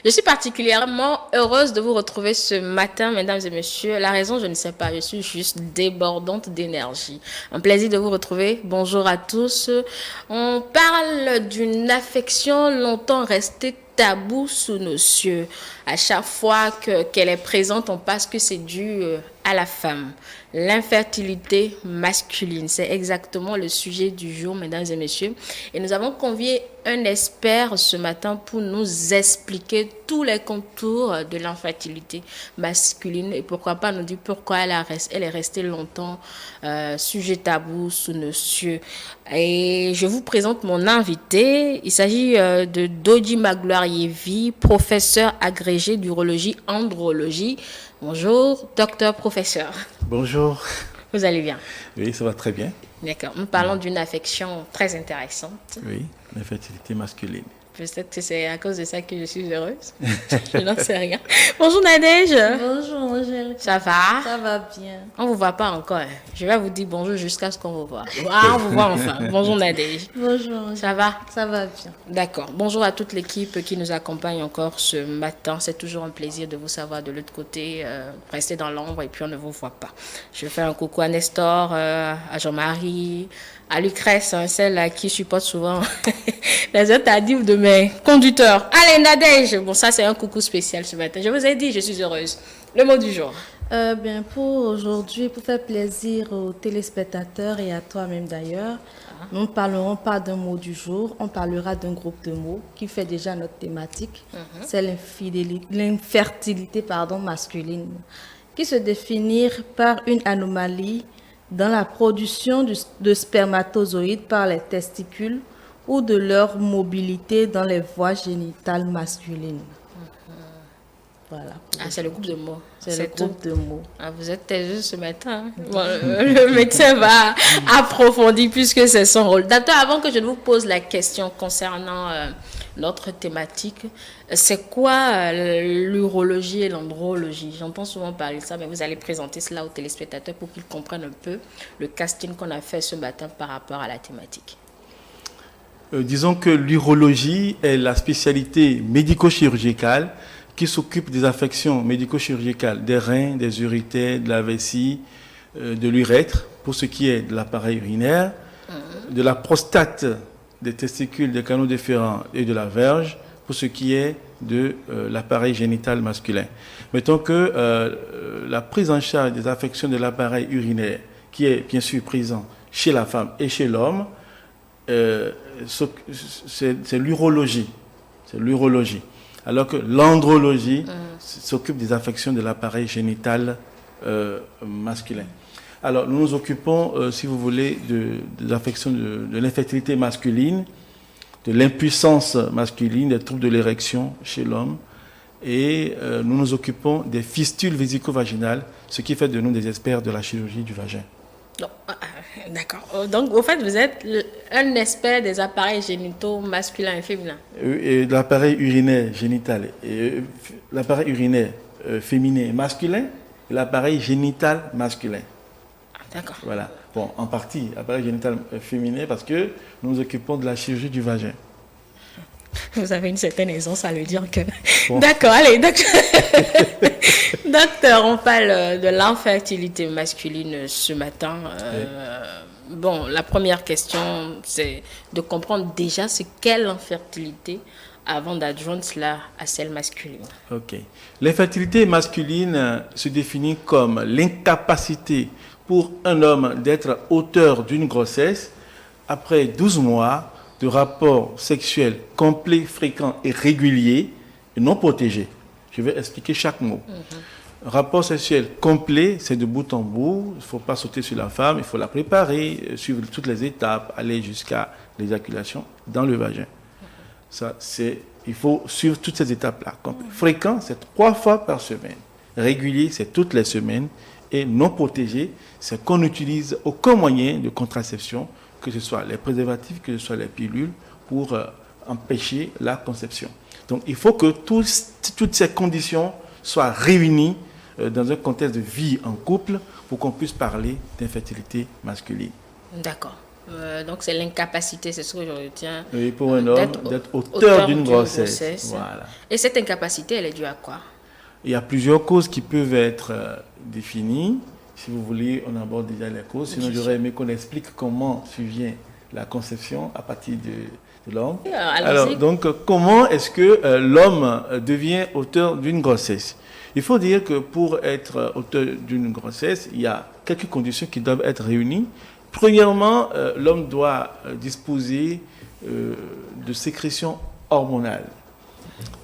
Je suis particulièrement heureuse de vous retrouver ce matin, mesdames et messieurs. La raison, je ne sais pas, je suis juste débordante d'énergie. Un plaisir de vous retrouver. Bonjour à tous. On parle d'une affection longtemps restée tabou sous nos cieux. À chaque fois qu'elle est présente, on pense que c'est dû à la femme. L'infertilité masculine, c'est exactement le sujet du jour, mesdames et messieurs. Et nous avons convié un expert ce matin pour nous expliquer tous les contours de l'infertilité masculine et pourquoi pas nous dire pourquoi elle est restée longtemps sujet tabou sous nos cieux. Et je vous présente mon invité. Il s'agit de Dodi Magloire-Yévi, professeur agrégé d'urologie andrologie. Bonjour, docteur professeur. Bonjour. Vous allez bien? Oui, ça va très bien. D'accord. Nous parlons d'une affection très intéressante. Oui, l'infertilité masculine. Peut-être que c'est à cause de ça que je suis heureuse. Je n'en sais rien. Bonjour Nadège. Bonjour Angèle. Ça va? Ça va bien. On ne vous voit pas encore. Je vais vous dire bonjour jusqu'à ce qu'on vous voit. Ah, on vous voit enfin. Bonjour Nadège. Bonjour Angèle. Ça va? Ça va bien. D'accord. Bonjour à toute l'équipe qui nous accompagne encore ce matin. C'est toujours un plaisir de vous savoir de l'autre côté. Restez dans l'ombre et puis on ne vous voit pas. Je fais un coucou à Nestor, à Jean-Marie, à Lucrèce, celle à qui supporte souvent les interdits de mes conducteurs. Allez, Nadège. Bon, ça, c'est un coucou spécial ce matin. Je vous ai dit, je suis heureuse. Le mot du jour. Bien, pour aujourd'hui, pour faire plaisir aux téléspectateurs et à toi-même d'ailleurs, nous ne parlerons pas d'un mot du jour, on parlera d'un groupe de mots qui fait déjà notre thématique. C'est l'infertilité masculine, qui se définit par une anomalie dans la production de spermatozoïdes par les testicules ou de leur mobilité dans les voies génitales masculines. Voilà. Ah, c'est le groupe de mots. C'est le groupe de mots. Ah, vous êtes taiseux ce matin. Hein? Bon, le médecin va approfondir puisque c'est son rôle. Docteur, avant que je ne vous pose la question concernant notre thématique, c'est quoi l'urologie et l'andrologie? J'entends souvent parler de ça, mais vous allez présenter cela aux téléspectateurs pour qu'ils comprennent un peu le casting qu'on a fait ce matin par rapport à la thématique. Disons que l'urologie est la spécialité médico-chirurgicale qui s'occupe des affections médico-chirurgicales des reins, des urétères, de la vessie, de l'urètre, pour ce qui est de l'appareil urinaire, de la prostate, des testicules, des canaux déférents et de la verge, pour ce qui est de l'appareil génital masculin. Mettons que la prise en charge des affections de l'appareil urinaire, qui est bien sûr présent chez la femme et chez l'homme, c'est l'urologie. C'est l'urologie. Alors que l'andrologie s'occupe des affections de l'appareil génital masculin. Alors, nous nous occupons, si vous voulez, des affections de l'infertilité masculine, de l'impuissance masculine, des troubles de l'érection chez l'homme. Et nous nous occupons des fistules vésico-vaginales, ce qui fait de nous des experts de la chirurgie du vagin. D'accord. Donc, au fait, vous êtes un expert des appareils génitaux masculins et féminins. Et l'appareil urinaire génital, l'appareil urinaire féminin et masculin, et l'appareil génital masculin. D'accord. Voilà. Bon, en partie, appareil génital féminin, parce que nous nous occupons de la chirurgie du vagin. Vous avez une certaine aisance à le dire que... Bon. D'accord, allez, docteur, on parle de l'infertilité masculine ce matin. Bon, la première question, c'est de comprendre déjà ce qu'est l'infertilité avant d'adjoindre cela à celle masculine. Ok. L'infertilité masculine se définit comme l'incapacité pour un homme d'être auteur d'une grossesse après 12 mois de rapports sexuels complets, fréquents et réguliers et non protégés. Je vais expliquer chaque mot. Rapport sexuel complet, c'est de bout en bout. Il ne faut pas sauter sur la femme, il faut la préparer, suivre toutes les étapes, aller jusqu'à l'éjaculation dans le vagin. Ça, il faut suivre toutes ces étapes-là. Fréquent, c'est 3 fois par semaine. Régulier, c'est toutes les semaines. Et non protégé, c'est qu'on n'utilise aucun moyen de contraception, que ce soit les préservatifs, que ce soit les pilules, pour empêcher la conception. Donc, il faut que toutes ces conditions soient réunies dans un contexte de vie en couple pour qu'on puisse parler d'infertilité masculine. D'accord. Donc c'est l'incapacité, c'est ce que je retiens. Oui, pour un homme d'être auteur d'une grossesse. Voilà. Et cette incapacité, elle est due à quoi? Il y a plusieurs causes qui peuvent être définies. Si vous voulez, on aborde déjà les causes. Sinon, j'aurais aimé qu'on explique comment survient la conception à partir de l'homme. Alors, donc, comment est-ce que l'homme devient auteur d'une grossesse? Il faut dire que pour être auteur d'une grossesse, il y a quelques conditions qui doivent être réunies. Premièrement, l'homme doit disposer de sécrétions hormonales.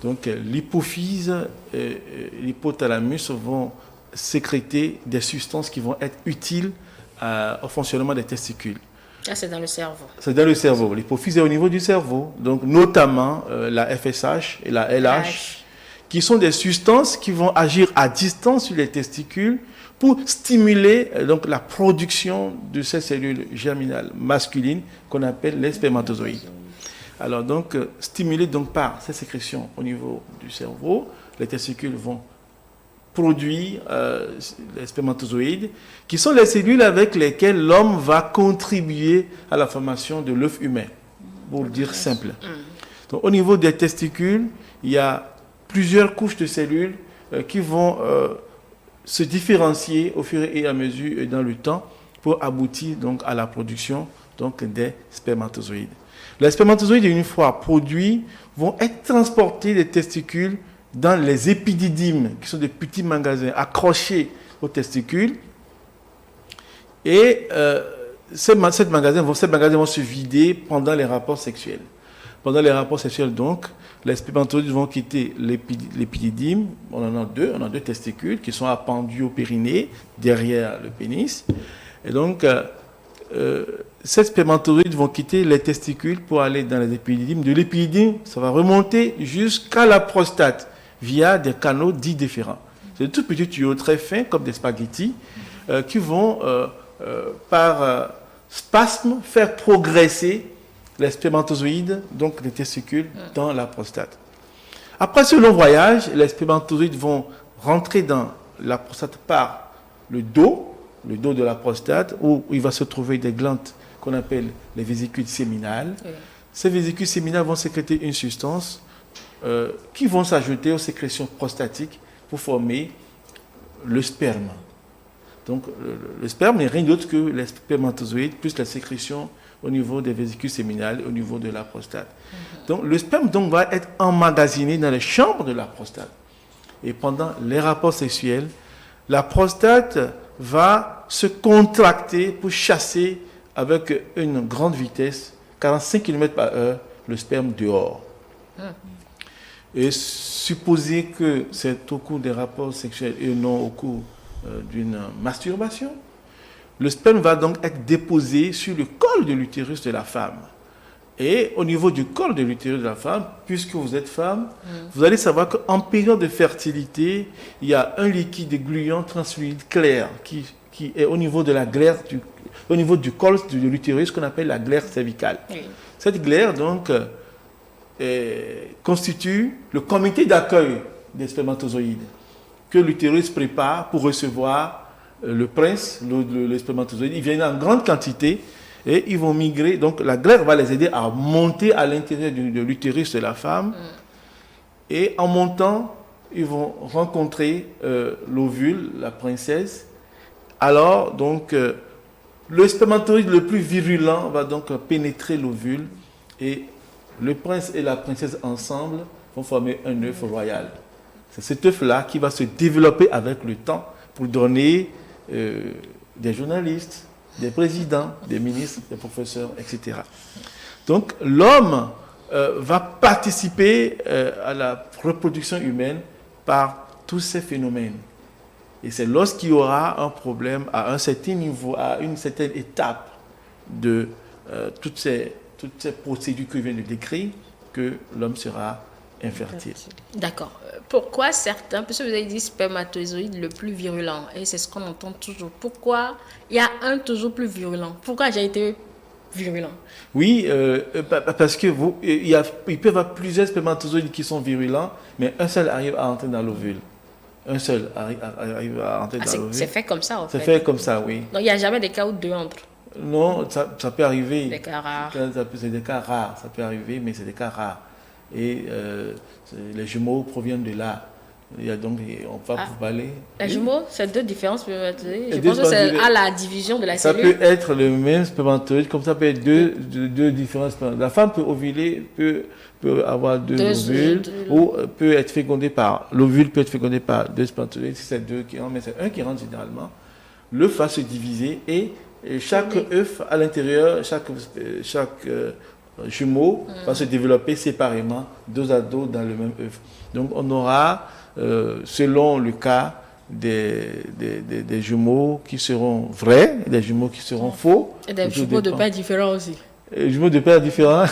Donc, l'hypophyse et l'hypothalamus vont sécréter des substances qui vont être utiles au fonctionnement des testicules. Ah, c'est dans le cerveau. C'est dans le cerveau. L'hypophyse est au niveau du cerveau. Donc, notamment la FSH et la LH, qui sont des substances qui vont agir à distance sur les testicules pour stimuler donc, la production de ces cellules germinales masculines qu'on appelle les spermatozoïdes. Alors, donc, stimulés donc, par ces sécrétions au niveau du cerveau, les testicules vont produire les spermatozoïdes, qui sont les cellules avec lesquelles l'homme va contribuer à la formation de l'œuf humain, pour le dire simple. Donc, au niveau des testicules, il y a plusieurs couches de cellules qui vont se différencier au fur et à mesure et dans le temps pour aboutir donc, à la production donc, des spermatozoïdes. Les spermatozoïdes, une fois produits, vont être transportés des testicules dans les épididymes, qui sont des petits magasins accrochés aux testicules. Et ces magasins vont se vider pendant les rapports sexuels. Pendant les rapports sexuels, donc, les spermatozoïdes vont quitter l'épididyme. On a deux testicules qui sont appendus au périnée, derrière le pénis. Et donc, ces spermatozoïdes vont quitter les testicules pour aller dans les épididymes. De l'épididyme, ça va remonter jusqu'à la prostate via des canaux dits différents. C'est de tout petits tuyaux très fins, comme des spaghettis, qui vont, par spasme, faire progresser les spermatozoïdes, donc les testicules, dans la prostate. Après ce long voyage, les spermatozoïdes vont rentrer dans la prostate par le dos de la prostate, où il va se trouver des glandes qu'on appelle les vésicules séminales. Oui. Ces vésicules séminales vont sécréter une substance qui vont s'ajouter aux sécrétions prostatiques pour former le sperme. Donc, le sperme n'est rien d'autre que les spermatozoïdes plus la sécrétion au niveau des vésicules séminales, au niveau de la prostate. Donc, le sperme donc, va être emmagasiné dans les chambres de la prostate. Et pendant les rapports sexuels, la prostate va se contracter pour chasser avec une grande vitesse, 45 km/h, le sperme dehors. Et supposer que c'est au cours des rapports sexuels et non au cours d'une masturbation, le sperme va donc être déposé sur le col de l'utérus de la femme. Et au niveau du col de l'utérus de la femme, puisque vous êtes femme, vous allez savoir qu'en période de fertilité, il y a un liquide gluant transfluide clair qui est au niveau de la glaire, au niveau du col de l'utérus, qu'on appelle la glaire cervicale. Oui. Cette glaire, donc, constitue le comité d'accueil des spermatozoïdes que l'utérus prépare pour recevoir le prince, le spermatozoïde. Ils viennent en grande quantité et ils vont migrer. Donc la glaire va les aider à monter à l'intérieur de l'utérus de la femme. Et en montant, ils vont rencontrer l'ovule, la princesse. Alors, donc, le spermatozoïde le plus virulent va donc pénétrer l'ovule et le prince et la princesse ensemble vont former un œuf royal. C'est cet œuf-là qui va se développer avec le temps pour donner des journalistes, des présidents, des ministres, des professeurs, etc. Donc l'homme va participer à la reproduction humaine par tous ces phénomènes. Et c'est lorsqu'il y aura un problème à un certain niveau, à une certaine étape de toutes ces procédures que je viens de décrire, que l'homme sera infertile. D'accord. Pourquoi certains, parce que vous avez dit spermatozoïde le plus virulent, et c'est ce qu'on entend toujours. Pourquoi il y a un toujours plus virulent? Pourquoi j'ai été virulent? Oui, parce que il peut y avoir plusieurs spermatozoïdes qui sont virulents, mais un seul arrive à entrer dans l'ovule. Un seul arrive à entrer dans l'ovule. C'est fait comme ça, en fait. C'est fait comme ça, oui. Donc, il n'y a jamais des cas où deux entrent. Non, ça peut arriver. Des cas rares. C'est des cas rares, ça peut arriver, mais c'est des cas rares. Et les jumeaux proviennent de là. Il y a donc, on va vous parler. Les jumeaux, c'est deux différences spermatozoïdes. Je deux pense que c'est à la division de la ça cellule. peut être le même spermatozoïde, comme ça peut être deux différents spermatozoïdes. La femme peut ovuler, peut avoir deux ovules, ou peut être fécondée par, l'ovule peut être fécondé par deux spermatozoïdes, si c'est deux qui rentrent, mais c'est un qui rentre généralement. L'œuf va se diviser et chaque œuf à l'intérieur, chaque jumeau va se développer séparément, dos à dos dans le même œuf. Donc on aura, selon le cas, des jumeaux qui seront vrais, des jumeaux qui seront faux. Et des jumeaux de pères différents aussi. Jumeaux de pères différents.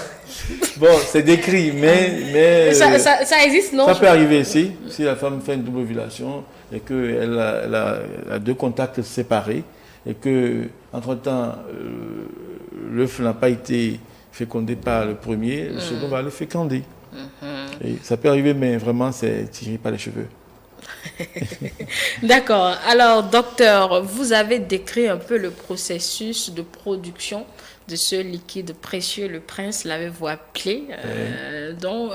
Bon, c'est décrit, mais ça existe, non? Ça peut arriver ici, si la femme fait une double ovulation et qu'elle a deux contacts séparés et que, entre-temps, l'œuf n'a pas été fécondé par le premier, le second va le féconder. Et ça peut arriver, mais vraiment, c'est tiré par les cheveux. D'accord. Alors, docteur, vous avez décrit un peu le processus de production de ce liquide précieux, le prince l'avez-vous appelé. Donc,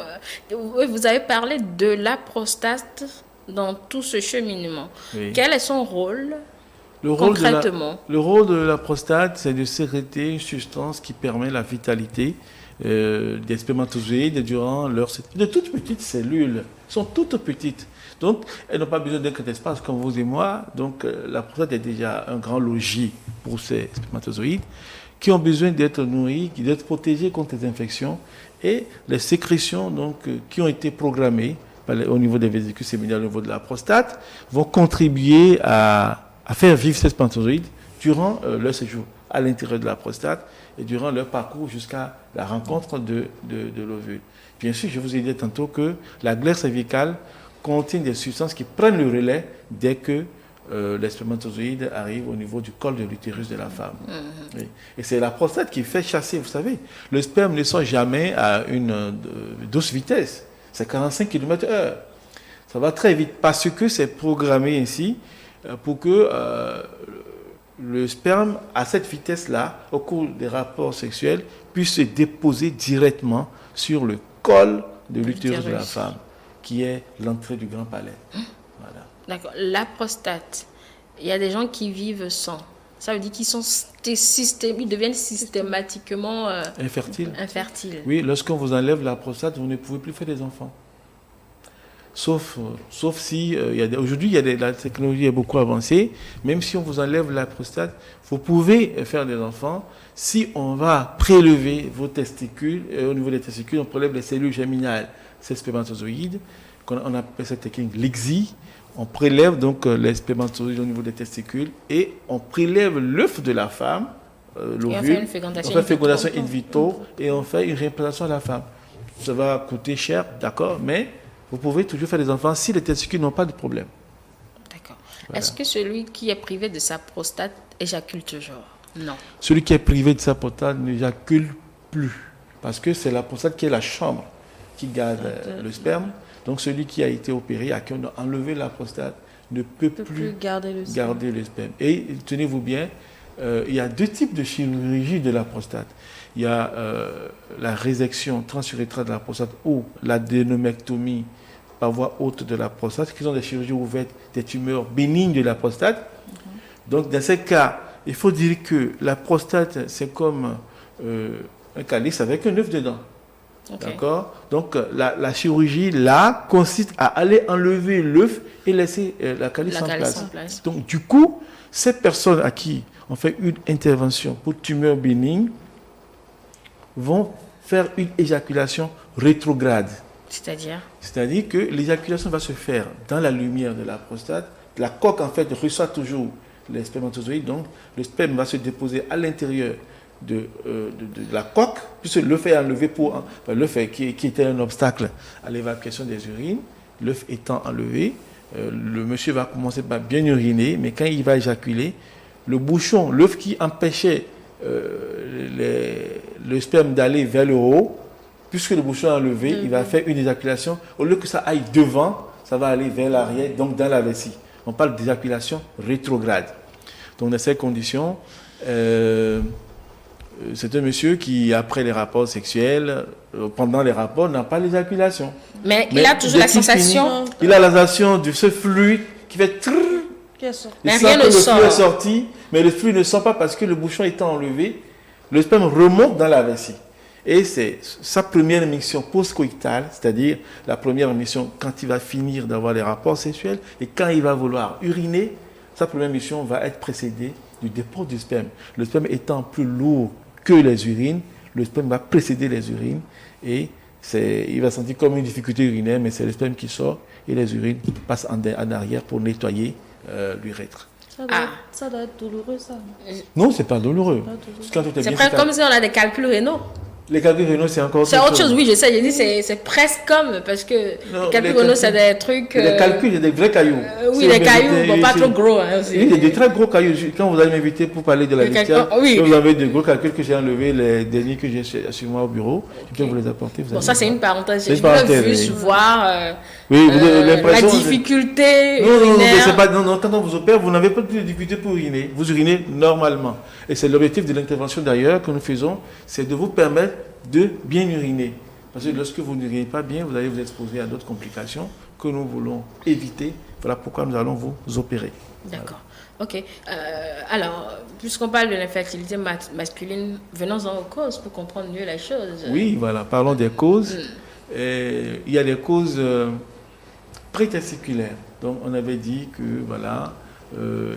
vous avez parlé de la prostate dans tout ce cheminement. Oui. Quel est son rôle concrètement? Le rôle de la prostate, c'est de sécréter une substance qui permet la vitalité des spermatozoïdes durant leur... De toutes petites cellules, sont toutes petites. Donc, elles n'ont pas besoin d'un grand espace comme vous et moi. Donc, la prostate est déjà un grand logis pour ces spermatozoïdes qui ont besoin d'être nourris, d'être protégés contre les infections. Et les sécrétions donc, qui ont été programmées au niveau des vésicules séminales, au niveau de la prostate, vont contribuer à faire vivre ces spermatozoïdes durant leur séjour à l'intérieur de la prostate et durant leur parcours jusqu'à la rencontre de l'ovule. Bien sûr, je vous ai dit tantôt que la glaire cervicale contient des substances qui prennent le relais dès que les spermatozoïdes arrivent au niveau du col de l'utérus de la femme. Oui. Et c'est la prostate qui fait chasser, vous savez. Le sperme ne sort jamais à une douce vitesse. C'est 45 km/h. Ça va très vite parce que c'est programmé ainsi pour que le sperme, à cette vitesse-là, au cours des rapports sexuels, puisse se déposer directement sur le col de l'utérus de la femme, qui est l'entrée du grand palais. Voilà. D'accord. La prostate, il y a des gens qui vivent sans. Ça veut dire qu'ils ils deviennent systématiquement infertiles. Oui, lorsqu'on vous enlève la prostate, vous ne pouvez plus faire des enfants. Sauf si, aujourd'hui, la technologie est beaucoup avancée. Même si on vous enlève la prostate, vous pouvez faire des enfants. Si on va prélever vos testicules, au niveau des testicules, on prélève les cellules germinales, ces spermatozoïdes, on appelle cette technique l'ICSI. On prélève donc les spermatozoïdes au niveau des testicules et on prélève l'œuf de la femme, l'ovule. On fait une fécondation in vitro et on fait une réimplantation à la femme. Ça va coûter cher, d'accord, mais vous pouvez toujours faire des enfants si les testicules n'ont pas de problème. D'accord. Voilà. Est-ce que celui qui est privé de sa prostate éjacule toujours? Non. Celui qui est privé de sa prostate n'éjacule plus. Parce que c'est la prostate qui est la chambre qui garde le sperme. Donc celui qui a été opéré, à qui on a enlevé la prostate, ne peut plus garder le sperme. Et tenez-vous bien, il y a deux types de chirurgie de la prostate. Il y a la résection transurétrale de la prostate ou l'adénomectomie par voie haute de la prostate, qui sont des chirurgies ouvertes des tumeurs bénignes de la prostate. Donc dans ces cas, il faut dire que la prostate, c'est comme un calice avec un œuf dedans. D'accord? Donc la chirurgie là consiste à aller enlever l'œuf et laisser la calice en place. Donc du coup, ces personnes à qui on fait une intervention pour tumeur bénigne vont faire une éjaculation rétrograde. C'est-à-dire que l'éjaculation va se faire dans la lumière de la prostate. La coque, en fait, reçoit toujours les spermatozoïdes. Donc, le sperme va se déposer à l'intérieur de la coque, puisque l'œuf est enlevé l'œuf qui était un obstacle à l'évacuation des urines. L'œuf étant enlevé, le monsieur va commencer par bien uriner, mais quand il va éjaculer, le bouchon, l'œuf qui empêchait le sperme d'aller vers le haut, puisque le bouchon est enlevé, il va faire une éjaculation. Au lieu que ça aille devant, ça va aller vers l'arrière, donc dans la vessie. On parle d'éjaculation rétrograde. Donc dans ces conditions, c'est un monsieur qui, après les rapports sexuels, pendant les rapports, n'a pas l'éjaculation. Mais il a toujours la sensation. Il a la sensation de ce fluide qui fait trrr. Mais Il rien sent que ne le sort. flux est sorti, mais le flux ne sort pas parce que le bouchon étant enlevé, le sperme remonte dans la vessie. Et c'est sa première mission post-coïtale, c'est-à-dire la première mission quand il va finir d'avoir les rapports sexuels et quand il va vouloir uriner, sa première mission va être précédée du dépôt du sperme. Le sperme étant plus lourd que les urines, le sperme va précéder les urines et il va sentir comme une difficulté urinaire, mais c'est le sperme qui sort et les urines passent en arrière pour nettoyer l'urètre. Ça doit être douloureux, ça. Non, c'est pas douloureux. C'est presque comme si on a des calculs rénaux. Les calculs rénaux, c'est encore C'est autre chose, oui, je sais. J'ai dit c'est presque comme, parce que les calculs rénaux, c'est des trucs. Les calculs, il y a des vrais cailloux. Oui, des cailloux, bon, pas trop gros. Hein, aussi. Oui, il y a des très gros cailloux. Quand vous allez m'inviter pour parler de la vestiaire, vous avez des gros calculs que j'ai enlevés, les derniers que j'ai sur moi au bureau. Je peux vous les apporter. Bon, ça, c'est une parenthèse. J'ai juste oui. voir la difficulté. Non, quand on vous opère, vous n'avez pas de difficulté pour uriner. Vous urinez normalement. Et c'est l'objectif de l'intervention d'ailleurs que nous faisons, c'est de vous permettre de bien uriner. Parce que lorsque vous n'urinez pas bien, vous allez vous exposer à d'autres complications que nous voulons éviter. Voilà pourquoi nous allons vous opérer. D'accord. Ok. Alors, puisqu'on parle de l'infertilité masculine, venons-en aux causes pour comprendre mieux la chose. Oui, voilà. Parlons des causes. Il y a des causes prétesticulaires. Donc, on avait dit que voilà,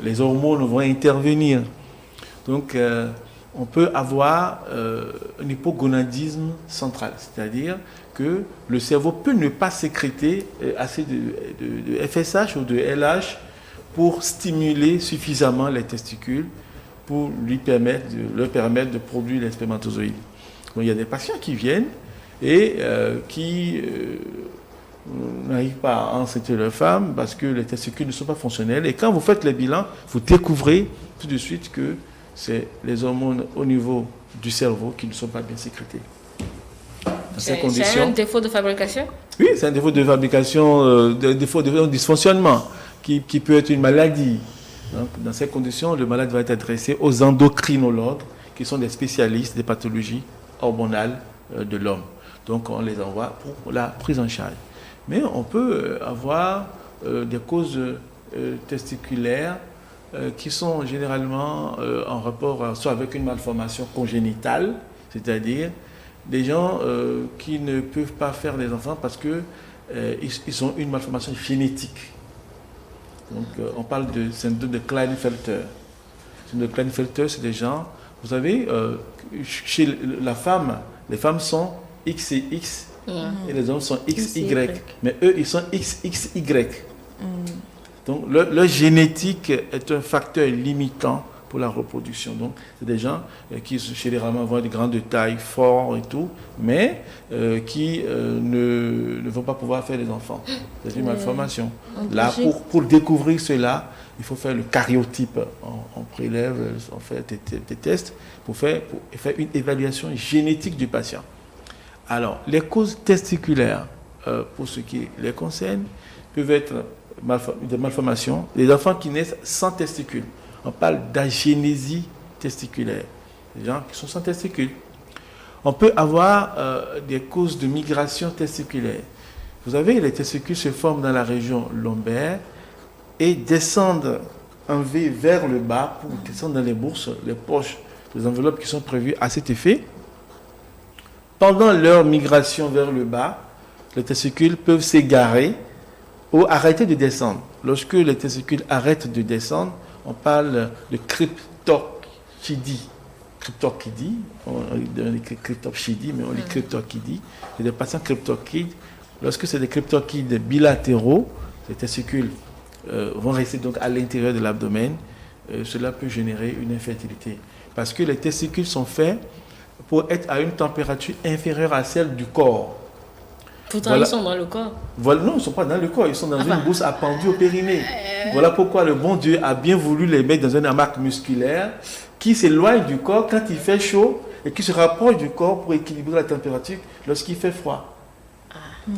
les hormones vont intervenir. Donc, on peut avoir un hypogonadisme central, c'est-à-dire que le cerveau peut ne pas sécréter assez de FSH ou de LH pour stimuler suffisamment les testicules pour leur permettre de produire les spermatozoïdes. Donc, il y a des patients qui viennent et qui n'arrivent pas à enceinte leur femme parce que les testicules ne sont pas fonctionnels. Et quand vous faites les bilans, vous découvrez tout de suite que c'est les hormones au niveau du cerveau qui ne sont pas bien sécrétées. C'est un défaut de fabrication? Oui, c'est un défaut de fabrication, un défaut de dysfonctionnement qui peut être une maladie. Donc, dans ces conditions, le malade va être adressé aux endocrinologues qui sont des spécialistes des pathologies hormonales de l'homme. Donc, on les envoie pour la prise en charge. Mais on peut avoir des causes testiculaires qui sont généralement en rapport soit avec une malformation congénitale, c'est-à-dire des gens qui ne peuvent pas faire des enfants parce qu'ils ont une malformation génétique. Donc on parle de syndrome de Klinefelter. Le syndrome de Klinefelter, c'est des gens, vous savez, chez la femme, les femmes sont X et X et les hommes sont XY. Mais eux, ils sont XXY. Donc, leur génétique est un facteur limitant pour la reproduction. Donc, c'est des gens qui, généralement, vont être de grande taille, forts et tout, mais qui ne vont pas pouvoir faire des enfants. C'est une malformation. Là, pour découvrir cela, il faut faire le karyotype. On prélève, on fait des tests pour faire une évaluation génétique du patient. Alors, les causes testiculaires, pour ce qui les concerne, peuvent être des malformations, les enfants qui naissent sans testicules. On parle d'agénésie testiculaire, les gens qui sont sans testicules. On peut avoir des causes de migration testiculaire. Vous savez, les testicules se forment dans la région lombaire et descendent en V vers le bas pour descendre dans les bourses, les poches, les enveloppes qui sont prévues à cet effet. Pendant leur migration vers le bas, les testicules peuvent s'égarer ou arrêter de descendre. Lorsque les testicules arrêtent de descendre, on parle de cryptorchidie. Cryptorchidie, on dit cryptorchidie, mais on dit cryptorchidie. C'est des patients cryptorchides. Lorsque c'est des cryptorchides bilatéraux, les testicules vont rester donc à l'intérieur de l'abdomen. Cela peut générer une infertilité. Parce que les testicules sont faits pour être à une température inférieure à celle du corps. Pourtant, voilà. Ils sont dans le corps. Voilà, non, ils ne sont pas dans le corps, ils sont dans une bourse appendue au périnée. Voilà pourquoi le bon Dieu a bien voulu les mettre dans un hamac musculaire qui s'éloigne du corps quand il fait chaud et qui se rapproche du corps pour équilibrer la température lorsqu'il fait froid.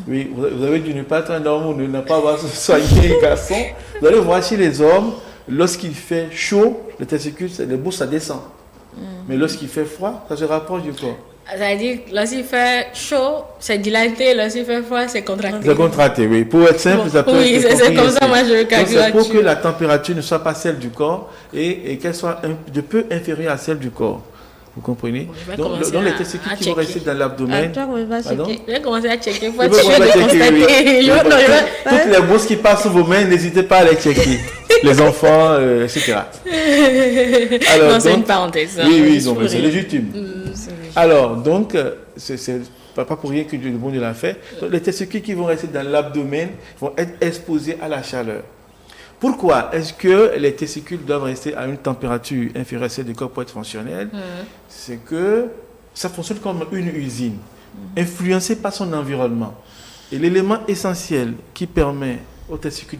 Oui, vous avez dû ne pas être un homme ou ne pas avoir soigné les garçons. Vous allez voir chez les hommes, lorsqu'il fait chaud, les testicules, les bourses, ça descend. Mais lorsqu'il fait froid, ça se rapproche du corps. C'est-à-dire, lorsqu'il fait chaud, c'est dilaté, lorsqu'il fait froid, c'est contracté. C'est contracté, oui. Pour être simple, ça peut oui, être c'est comme ça, moi je le calcule. C'est pour que la température ne soit pas celle du corps et qu'elle soit de peu inférieure à celle du corps. Vous comprenez? Bon, donc les testicules qui vont rester dans l'abdomen. Je vais commencer à checker. Faut Vous être sûr pouvez de checker, oui. constater. Toutes les bourses qui passent sous vos mains, n'hésitez pas à les checker. Les enfants, etc. Alors, non, c'est une parenthèse. Oui, non, mais c'est légitime. Alors, donc, c'est pas pour rien que Dieu le bon Dieu l'a fait. Donc, les testicules qui vont rester dans l'abdomen vont être exposés à la chaleur. Pourquoi est-ce que les testicules doivent rester à une température inférieure à celle du corps pour être fonctionnels? C'est que ça fonctionne comme une usine, influencée par son environnement. Et l'élément essentiel qui permet aux testicules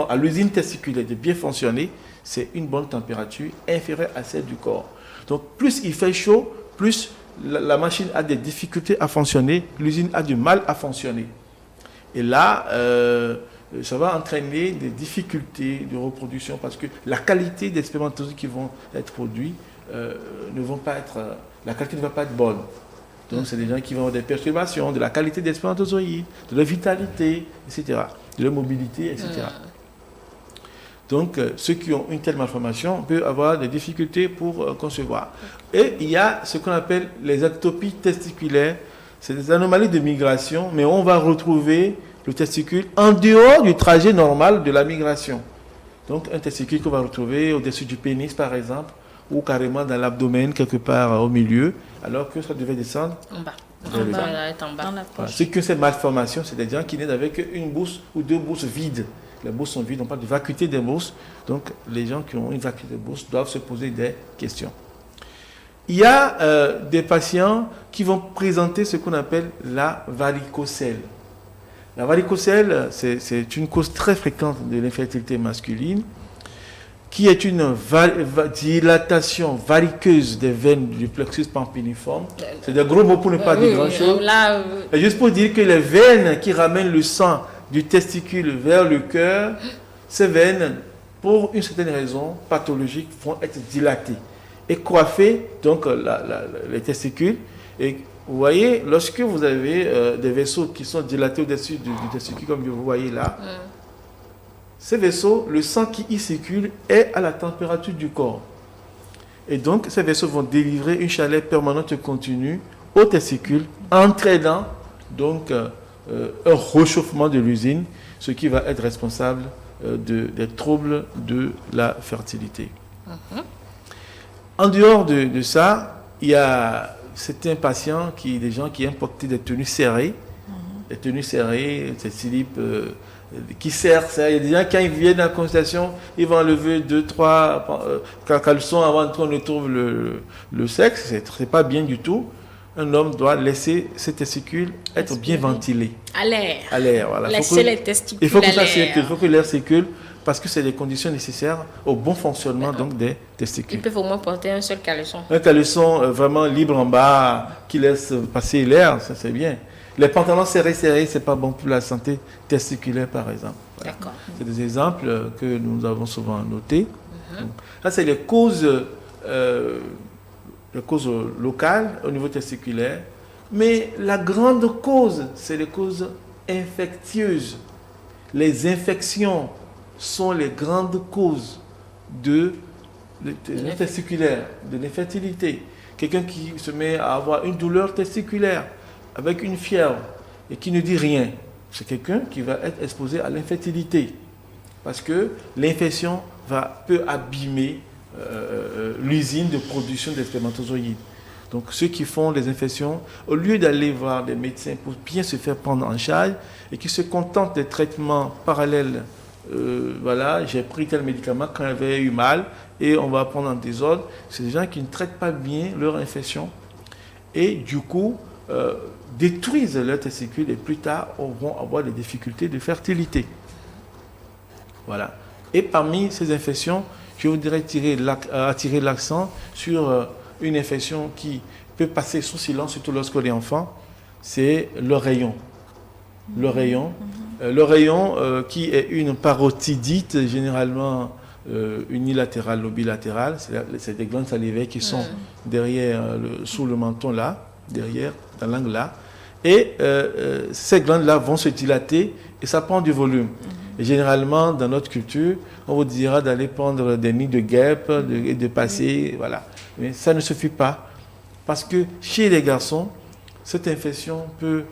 à l'usine testiculaire de bien fonctionner, c'est une bonne température inférieure à celle du corps. Donc, plus il fait chaud, plus la machine a des difficultés à fonctionner, l'usine a du mal à fonctionner. Et là, ça va entraîner des difficultés de reproduction parce que la qualité des spermatozoïdes qui vont être produits la qualité ne va pas être bonne. Donc, c'est des gens qui vont avoir des perturbations de la qualité des spermatozoïdes, de leur vitalité, etc., de leur mobilité, etc. Donc, ceux qui ont une telle malformation peuvent avoir des difficultés pour concevoir. Et il y a ce qu'on appelle les ectopies testiculaires. C'est des anomalies de migration, mais on va retrouver le testicule en dehors du trajet normal de la migration. Donc, un testicule qu'on va retrouver au-dessus du pénis, par exemple, ou carrément dans l'abdomen, quelque part au milieu, alors que ça devait descendre en bas. En bas. Dans la Voilà. Ceux qui ont cette malformation, c'est des gens qui naissent avec une bourse ou deux bourses vides. Les bourses sont vides, on parle de vacuité des bourses. Donc, les gens qui ont une vacuité de bourse doivent se poser des questions. Il y a des patients qui vont présenter ce qu'on appelle la varicocèle. La varicocèle, c'est une cause très fréquente de l'infertilité masculine, qui est une dilatation variqueuse des veines du plexus pampiniforme. C'est des gros mots pour ne pas dire grand-chose. Et juste pour dire que les veines qui ramènent le sang du testicule vers le cœur, ces veines, pour une certaine raison pathologique, vont être dilatées et coiffer donc les testicules. Et vous voyez, lorsque vous avez des vaisseaux qui sont dilatés au-dessus du testicule, comme vous voyez là, ces vaisseaux, le sang qui y circule est à la température du corps. Et donc, ces vaisseaux vont délivrer une chaleur permanente et continue aux testicules, entraînant donc un réchauffement de l'usine, ce qui va être responsable des troubles de la fertilité. En dehors de ça, il y a certains patients, des gens qui aiment porter des tenues serrées. Des tenues serrées, ces slips qui serrent. Il y a des gens, quand ils viennent à la consultation, ils vont enlever 2-3 caleçons avant qu'on ne trouve le sexe. C'est pas bien du tout. Un homme doit laisser ses testicules être bien ventilés. À l'air. À l'air, voilà. Laisser les testicules il faut que à ça l'air. circule, il faut que l'air circule parce que c'est des conditions nécessaires au bon fonctionnement donc, des testicules. Ils peuvent au moins porter un seul caleçon. Un caleçon vraiment libre en bas qui laisse passer l'air, ça c'est bien. Les pantalons serrés, c'est pas bon pour la santé testiculaire par exemple. Voilà. D'accord. C'est des exemples que nous avons souvent notés. Donc, ça c'est les causes locales au niveau testiculaire. Mais la grande cause, c'est les causes infectieuses. Les infections sont les grandes causes de testiculaire, de l'infertilité. Quelqu'un qui se met à avoir une douleur testiculaire avec une fièvre et qui ne dit rien, c'est quelqu'un qui va être exposé à l'infertilité parce que l'infection peut abîmer l'usine de production des spermatozoïdes. Donc ceux qui font les infections, au lieu d'aller voir des médecins pour bien se faire prendre en charge et qui se contentent des traitements parallèles, voilà, j'ai pris tel médicament quand j'avais eu mal et on va prendre en désordre, c'est des gens qui ne traitent pas bien leur infection et du coup détruisent leurs testicules et plus tard vont avoir des difficultés de fertilité. Voilà. Et parmi ces infections, je voudrais attirer l'accent sur une infection qui peut passer sous silence, surtout lorsqu'on est enfant, c'est l'oreillon. L'oreillon qui est une parotidite généralement unilatérales ou bilatérales. C'est des glandes salivaires qui sont derrière, sous le menton là, derrière, dans l'angle là. Et ces glandes-là vont se dilater et ça prend du volume. Et généralement, dans notre culture, on vous dira d'aller prendre des nids de guêpes et de passer, voilà. Mais ça ne suffit pas. Parce que chez les garçons, cette infection peut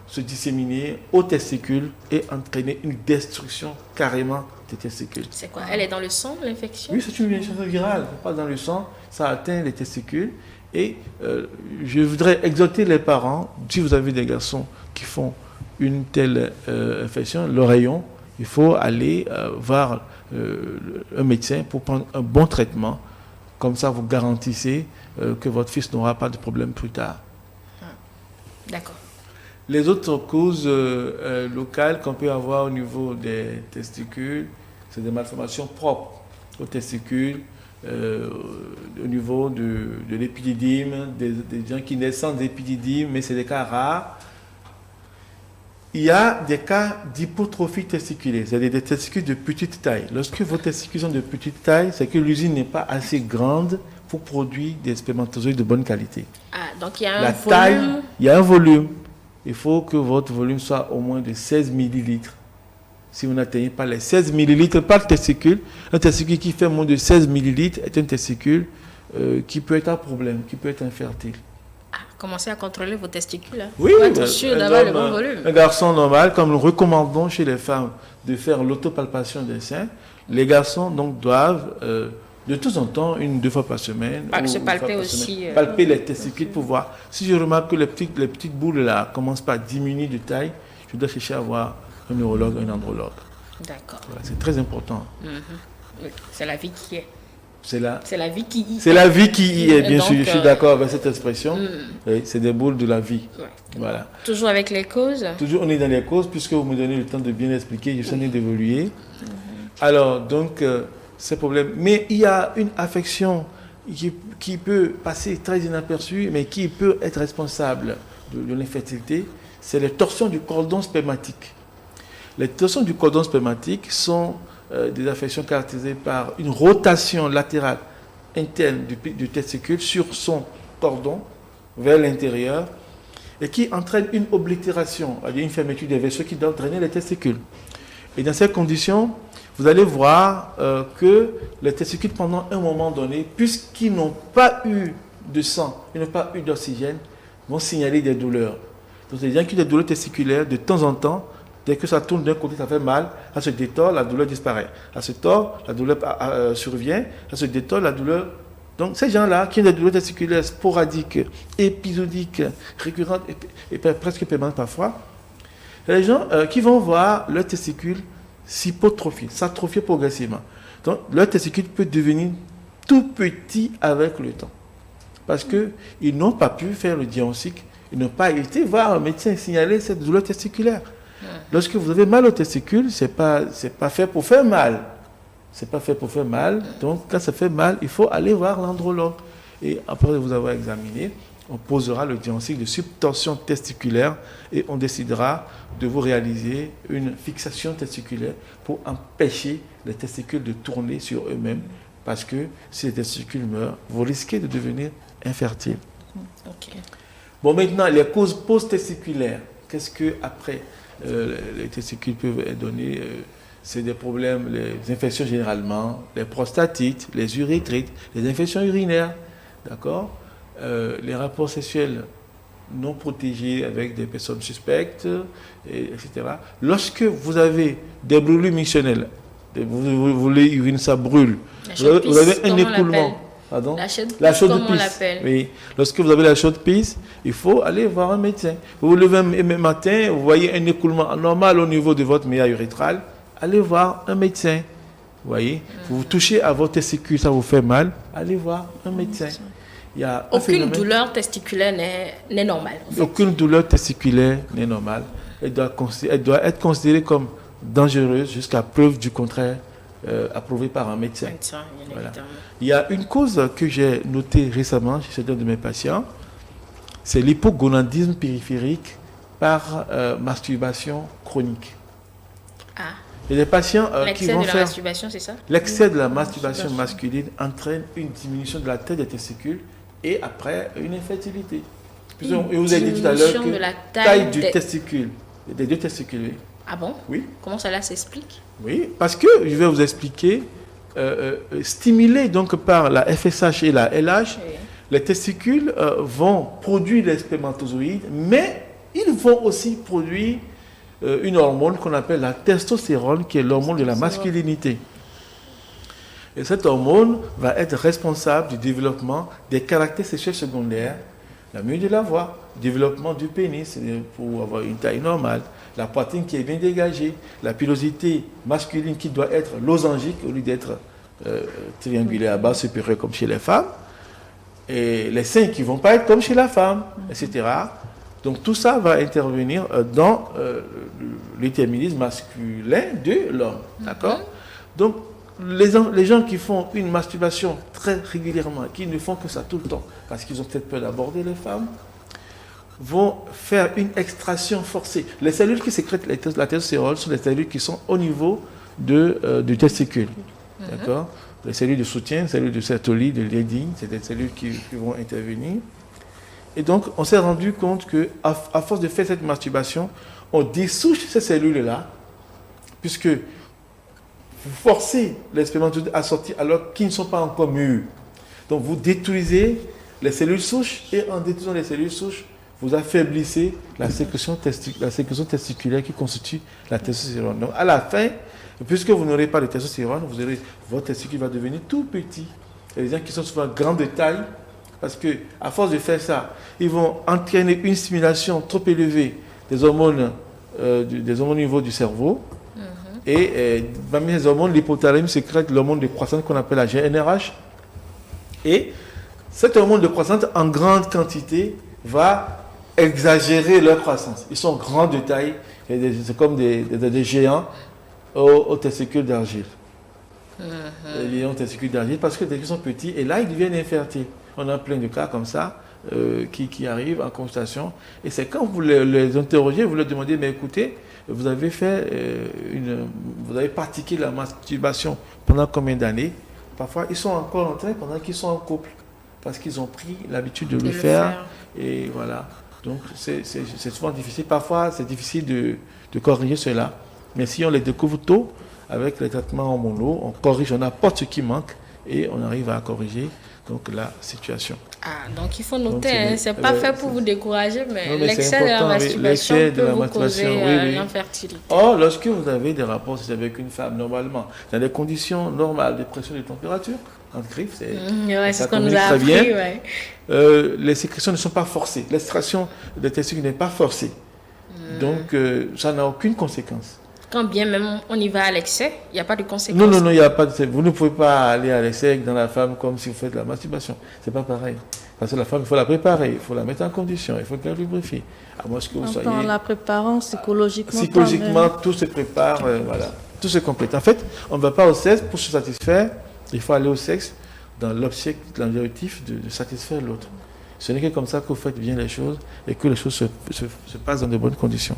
se disséminer aux testicules et entraîner une destruction carrément des testicules. C'est quoi? Elle est dans le sang, l'infection? Oui, c'est une infection virale. Pas dans le sang, ça atteint les testicules. Et je voudrais exhorter les parents, si vous avez des garçons qui font une telle infection, l'oreillon, il faut aller voir un médecin pour prendre un bon traitement. Comme ça, vous garantissez que votre fils n'aura pas de problème plus tard. D'accord. Les autres causes locales qu'on peut avoir au niveau des testicules, c'est des malformations propres aux testicules, au niveau de l'épididyme, des gens qui naissent sans épididyme, mais c'est des cas rares. Il y a des cas d'hypotrophie testiculaire, c'est-à-dire des testicules de petite taille. Lorsque vos testicules sont de petite taille, c'est que l'usine n'est pas assez grande pour produire des spermatozoïdes de bonne qualité. Ah, donc il y a La taille, il y a un volume. Il faut que votre volume soit au moins de 16 millilitres. Si vous n'atteignez pas les 16 millilitres par testicule, un testicule qui fait moins de 16 millilitres est un testicule qui peut être un problème, qui peut être infertile. Commencez à contrôler vos testicules. Hein. Oui, pour être sûr d'avoir le bon volume. Un garçon normal, comme nous recommandons chez les femmes de faire l'autopalpation des seins, les garçons donc doivent de temps en temps, 1-2 fois par semaine, se palper aussi. Palper les testicules pour voir. Si je remarque que les petites boules là commencent par diminuer de taille, je dois chercher à voir un neurologue, un andrologue. D'accord. Voilà, c'est très important. Oui, c'est la vie qui est. C'est la vie qui y est. C'est la vie qui y est, bien donc, sûr. Je suis d'accord avec cette expression. Oui, c'est des boules de la vie. Ouais. Voilà. Toujours avec les causes. Toujours, on est dans les causes, puisque vous me donnez le temps de bien expliquer. Je suis en train d'évoluer. Alors, donc, ces problèmes. Mais il y a une affection qui peut passer très inaperçue, mais qui peut être responsable de l'infertilité. C'est les torsions du cordon spermatique. Les torsions du cordon spermatique sont des affections caractérisées par une rotation latérale interne du testicule sur son cordon vers l'intérieur et qui entraîne une oblitération, c'est-à-dire une fermeture des vaisseaux qui doivent drainer les testicules. Et dans ces conditions, vous allez voir que les testicules, pendant un moment donné, puisqu'ils n'ont pas eu de sang, ils n'ont pas eu d'oxygène, vont signaler des douleurs. Donc, les gens qui ont des douleurs testiculaires, de temps en temps, dès que ça tourne d'un côté, ça fait mal, ça se détord, la douleur disparaît. Ça se tord, la douleur survient, ça se détord, la douleur... Donc ces gens-là qui ont des douleurs testiculaires sporadiques, épisodiques, récurrentes et presque permanentes parfois, les gens qui vont voir leur testicule s'hypotrophier, s'atrophier progressivement. Donc leur testicule peut devenir tout petit avec le temps. Parce qu'ils n'ont pas pu faire le diagnostic, ils n'ont pas été voir un médecin signaler cette douleur testiculaire. Lorsque vous avez mal au testicule, c'est pas fait pour faire mal. C'est pas fait pour faire mal. Donc, quand ça fait mal, il faut aller voir l'andrologue. Et après vous avoir examiné, on posera le diagnostic de subtension testiculaire et on décidera de vous réaliser une fixation testiculaire pour empêcher les testicules de tourner sur eux-mêmes. Parce que si les testicules meurent, vous risquez de devenir infertile. Okay. Bon, maintenant, les causes post-testiculaires. Qu'est-ce que après les testicules peuvent donner? C'est des problèmes, les infections généralement, les prostatites, les urétrites, les infections urinaires, d'accord, les rapports sexuels non protégés avec des personnes suspectes, etc. Lorsque vous avez des brûlures missionnelles, vous voulez uriner, ça brûle, vous avez un écoulement. Pardon? La chaude de pisse. Oui. Lorsque vous avez la chaude pisse, il faut aller voir un médecin. Vous vous levez un matin, vous voyez un écoulement anormal au niveau de votre méa urétrale, allez voir un médecin. Vous voyez, vous touchez à votre testicule, ça vous fait mal, allez voir un médecin. Il y a aucune douleur testiculaire n'est normale. En fait. Aucune douleur testiculaire n'est normale. Elle doit être considérée comme dangereuse jusqu'à preuve du contraire, approuvée par un médecin. Voilà. Il y a une cause que j'ai notée récemment chez certains de mes patients, c'est l'hypogonadisme périphérique par masturbation chronique. Il y a des patients qui vont L'excès de la faire... masturbation, c'est ça? L'excès de la masturbation masculine entraîne une diminution de la taille des testicules et après une infertilité. Et vous avez dit tout à l'heure Diminution que de la taille du testicule, des deux testicules. Oui. Ah bon? Oui. Comment cela s'explique? Oui, parce que je vais vous expliquer, stimulés donc par la FSH et la LH, Oui. les testicules vont produire les spermatozoïdes, mais ils vont aussi produire une hormone qu'on appelle la testostérone, qui est l'hormone de la masculinité. Et cette hormone va être responsable du développement des caractères sexuels secondaires, la muette de la voix, développement du pénis c'est-à-dire pour avoir une taille normale, la poitrine qui est bien dégagée, la pilosité masculine qui doit être losangique au lieu d'être triangulaire à base supérieure comme chez les femmes, et les seins qui ne vont pas être comme chez la femme, etc. Donc tout ça va intervenir dans le déterminisme masculin de l'homme. D'accord? Donc les gens qui font une masturbation très régulièrement, qui ne font que ça tout le temps, parce qu'ils ont peut-être peur d'aborder les femmes, vont faire une extraction forcée. Les cellules qui sécrètent la testostérone sont des cellules qui sont au niveau du testicule. D'accord? Les cellules de soutien, les cellules de Sertoli, de Leydig, c'est des cellules qui vont intervenir. Et donc, on s'est rendu compte qu'à force de faire cette masturbation, on dessouche ces cellules-là, puisque vous forcez les spermatozoïdes à sortir alors qu'ils ne sont pas encore mûrs. Donc, vous détruisez les cellules souches et en détruisant les cellules souches, vous affaiblissez la sécrétion testiculaire qui constitue la testostérone. Donc, à la fin, puisque vous n'aurez pas de testostérone, votre testicule va devenir tout petit. Il y a des gens qui sont souvent grands de taille, parce qu'à force de faire ça, ils vont entraîner une stimulation trop élevée des hormones au niveau du cerveau. Et parmi les hormones, l'hypothalamus sécrète l'hormone de croissance qu'on appelle la GnRH. Et cette hormone de croissance, en grande quantité, va exagérer leur croissance. Ils sont grands de taille, c'est comme des géants aux testicules d'argile. Les géants aux testicules d'argile, parce que dès qu'ils sont petits, et là, ils deviennent infertiles. On a plein de cas comme ça qui arrivent en consultation. Et c'est quand vous les interrogez, vous leur demandez, mais écoutez, vous avez vous avez pratiqué la masturbation pendant combien d'années? Parfois, ils sont encore en train pendant qu'ils sont en couple, parce qu'ils ont pris l'habitude de le faire. Et voilà. Donc, c'est souvent difficile. Parfois, c'est difficile de corriger cela. Mais si on les découvre tôt, avec les traitements hormonaux, on corrige, on apporte ce qui manque et on arrive à corriger donc la situation. Ah, donc il faut noter, c'est pas fait pour vous décourager, mais l'excès de la important, masturbation l'excès de peut la vous masturbation, causer l'infertilité. Or, lorsque vous avez des rapports avec une femme, normalement, dans des conditions normales de pression et de température, en griffe, c'est ça ce qu'on nous a très appris. bien. Les sécrétions ne sont pas forcées. L'extraction des testicules n'est pas forcée. Donc, ça n'a aucune conséquence. Quand bien même on y va à l'excès, il n'y a pas de conséquences. Non, il n'y a pas de... Vous ne pouvez pas aller à l'excès dans la femme comme si vous faites de la masturbation. C'est pas pareil. Parce que la femme, il faut la préparer, il faut la mettre en condition, il faut qu'elle lubrifie. À moins que vous soyez... En la préparant psychologiquement. Psychologiquement, tout se prépare, voilà. Tout se complète. En fait, on ne va pas au sexe pour se satisfaire. Il faut aller au sexe dans l'objectif de satisfaire l'autre. Ce n'est que comme ça que vous faites bien les choses et que les choses se passent dans de bonnes conditions.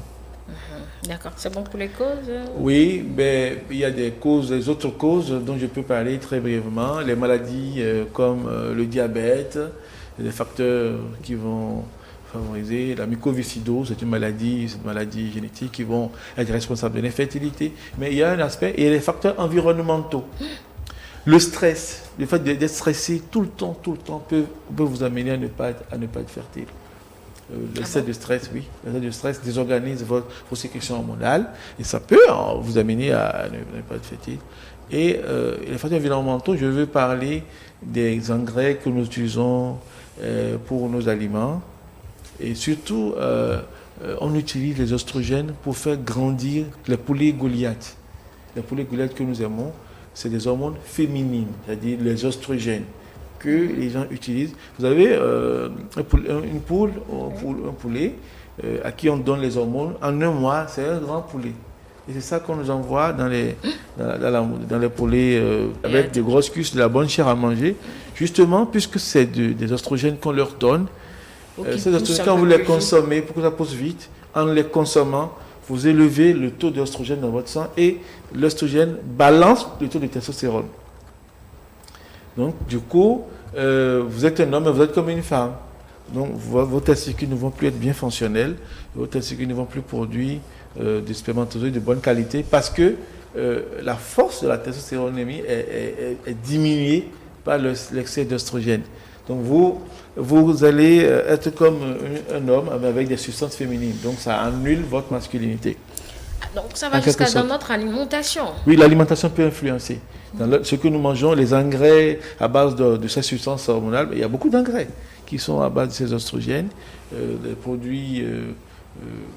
D'accord. C'est bon pour les causes? Oui, mais il y a des autres causes dont je peux parler très brièvement. Les maladies comme le diabète, des facteurs qui vont favoriser la mucoviscidose, c'est une maladie génétique qui vont être responsables de l'infertilité. Mais il y a un aspect, et les facteurs environnementaux. Le stress, le fait d'être stressé tout le temps peut vous amener à ne pas être fertile. L'excès de stress, oui. L'excès de stress désorganise vos sécrétions hormonales et ça peut vous amener à ne pas être fertile. Et les facteurs environnementaux, je veux parler des engrais que nous utilisons pour nos aliments. Et surtout, on utilise les oestrogènes pour faire grandir les poulets Goliath. Les poulets Goliath que nous aimons, c'est des hormones féminines, c'est-à-dire les oestrogènes que les gens utilisent. Vous avez un poulet à qui on donne les hormones. En un mois, c'est un grand poulet. Et c'est ça qu'on nous envoie dans les poulets avec de grosses cuisses, de la bonne chair à manger. Justement, puisque c'est des oestrogènes qu'on leur donne. Ces oestrogènes, quand vous les consommez, pour que ça pousse vite, en les consommant, vous élevez le taux d'œstrogène dans votre sang et l'œstrogène balance le taux de testostérone. Donc, du coup, vous êtes un homme et vous êtes comme une femme. Donc, vos testicules ne vont plus être bien fonctionnels, vos testicules ne vont plus produire des spermatozoïdes de bonne qualité parce que la force de la testostéronémie est diminuée par l'excès d'œstrogène. Donc, vous allez être comme un homme avec des substances féminines. Donc, ça annule votre masculinité. Donc, ça va jusqu'à dans notre alimentation. Oui, l'alimentation peut influencer. Dans ce que nous mangeons, les engrais à base de ces substances hormonales, il y a beaucoup d'engrais qui sont à base de ces oestrogènes, des produits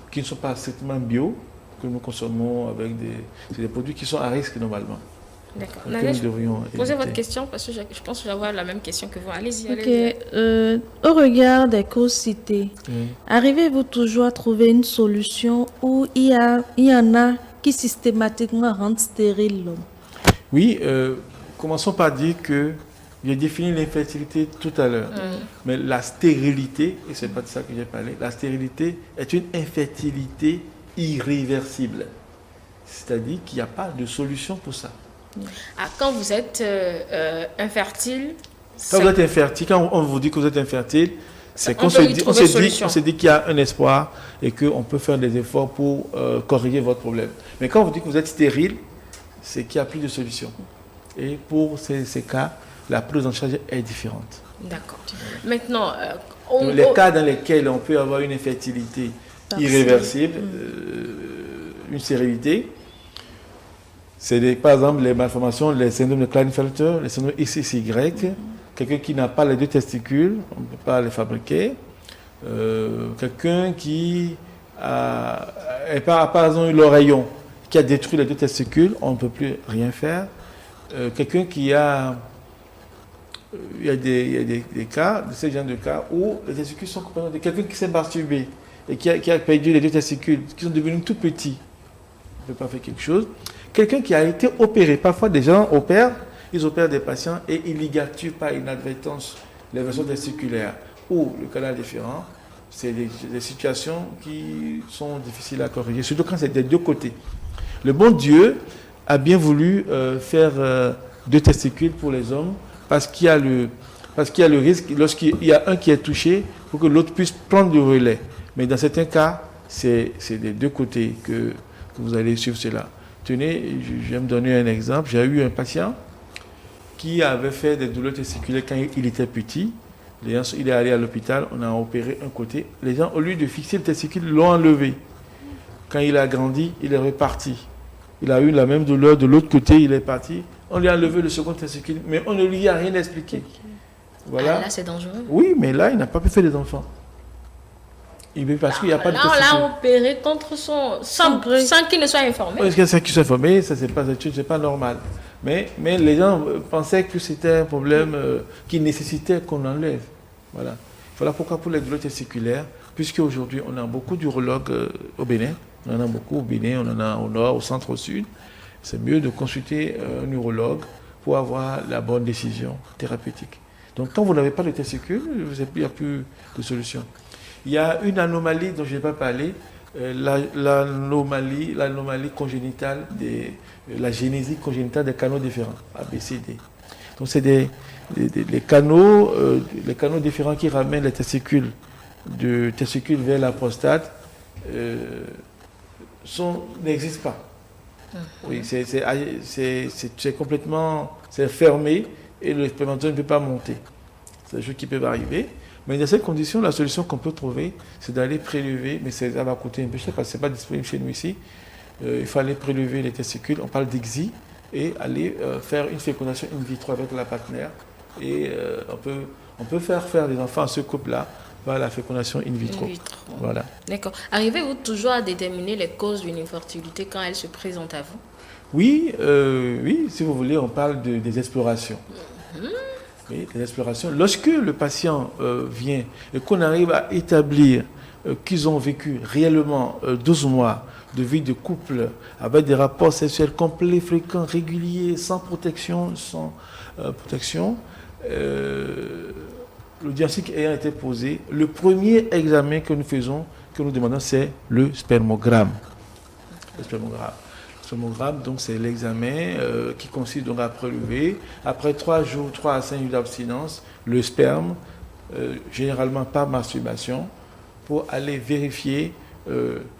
qui ne sont pas strictement bio, que nous consommons avec c'est des produits qui sont à risque normalement. D'accord. Posez votre question parce que je pense que je vais avoir la même question que vous. Allez-y. Au regard des causes citées, arrivez-vous toujours à trouver une solution où il y en a qui systématiquement rendent stérile l'homme? Oui, commençons par dire que j'ai défini l'infertilité tout à l'heure. Mais la stérilité, et c'est pas de ça que j'ai parlé, la stérilité est une infertilité irréversible. C'est-à-dire qu'il n'y a pas de solution pour ça. Quand vous êtes infertile... Quand vous êtes infertile, quand on vous dit que vous êtes infertile, c'est qu'on se dit qu'il y a un espoir et qu'on peut faire des efforts pour corriger votre problème. Mais quand on vous dit que vous êtes stérile, c'est qu'il n'y a plus de solution. Et pour ces cas, la prise en charge est différente. D'accord. Maintenant, les cas dans lesquels on peut avoir une infertilité irréversible, une stérilité, c'est par exemple les malformations, les syndromes de Klinefelter, les syndromes XXY, quelqu'un qui n'a pas les deux testicules, on ne peut pas les fabriquer, quelqu'un qui a par exemple eu l'oreillon, qui a détruit les deux testicules, on ne peut plus rien faire. Quelqu'un qui a... Il y a des cas, de ces genres de cas, où les testicules sont complètement... Quelqu'un qui s'est masturbé et qui a perdu les deux testicules, qui sont devenus tout petits, ne peut pas faire quelque chose. Quelqu'un qui a été opéré. Parfois, des gens ils opèrent des patients et ils ligaturent par inadvertance les vaisseaux testiculaires. Ou le canal différent, c'est des situations qui sont difficiles à corriger, surtout quand c'est des deux côtés. Le bon Dieu a bien voulu faire deux testicules pour les hommes parce qu'il y a le risque, lorsqu'il y a un qui est touché, pour que l'autre puisse prendre le relais. Mais dans certains cas, c'est des deux côtés que vous allez suivre cela. Tenez, je vais me donner un exemple. J'ai eu un patient qui avait fait des douleurs testiculaires quand il était petit. Il est allé à l'hôpital, on a opéré un côté. Les gens, au lieu de fixer le testicule, l'ont enlevé. Quand il a grandi, il est reparti. Il a eu la même douleur de l'autre côté, il est parti. On lui a enlevé le second testicule, mais on ne lui a rien expliqué. Voilà. Ah, là, c'est dangereux. Oui, mais là, il n'a pas pu faire des enfants. Parce qu'il n'y a pas de testicule. Là, on l'a opéré contre sans qu'il ne soit informé. Est-ce qu'il soit informé? Ça, c'est pas normal. Mais les gens pensaient que c'était un problème qui nécessitait qu'on enlève. Voilà. Voilà pourquoi pour les douleurs testiculaires, puisque aujourd'hui on a beaucoup d'urologues au Bénin, on en a beaucoup au Bénin, on en a au nord, au centre, au sud, c'est mieux de consulter un urologue pour avoir la bonne décision thérapeutique. Donc quand vous n'avez pas de testicules, il n'y a plus de solution. Il y a une anomalie dont je n'ai pas parlé, l'anomalie congénitale, la génésie congénitale des canaux différents, ABCD. Donc c'est les canaux différents qui ramènent les testicules du testicule vers la prostate n'existent pas. Oui, c'est complètement fermé et le spermatozoïde ne peut pas monter. C'est des choses qui peuvent arriver. Mais dans ces conditions, la solution qu'on peut trouver, c'est d'aller prélever, mais ça va coûter un peu cher parce que ce n'est pas disponible chez nous ici. Il faut aller prélever les testicules, on parle d'ICSI, et aller faire une fécondation in vitro avec la partenaire. Et on peut faire des enfants à ce couple-là par la fécondation in vitro. Voilà. D'accord. Arrivez-vous toujours à déterminer les causes d'une infertilité quand elle se présente à vous? Oui, si vous voulez, on parle des explorations. Oui, des explorations. Lorsque le patient vient et qu'on arrive à établir qu'ils ont vécu réellement 12 mois de vie de couple avec des rapports sexuels complets, fréquents, réguliers, sans protection, le diagnostic ayant été posé, le premier examen que nous faisons, que nous demandons, c'est le spermogramme. le spermogramme. Le spermogramme, donc, c'est l'examen qui consiste donc à prélever, après 3 à 5 jours d'abstinence, le sperme, généralement par masturbation, pour aller vérifier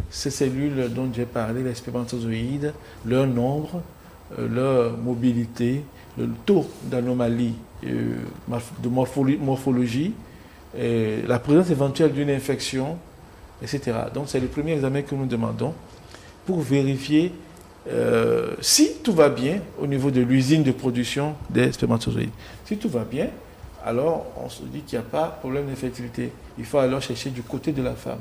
ces cellules dont j'ai parlé, les spermatozoïdes, leur nombre, leur mobilité, le taux d'anomalie de morphologie, la présence éventuelle d'une infection, etc. Donc c'est le premier examen que nous demandons pour vérifier si tout va bien au niveau de l'usine de production des spermatozoïdes. Si tout va bien, alors on se dit qu'il n'y a pas de problème d'infertilité. Il faut alors chercher du côté de la femme.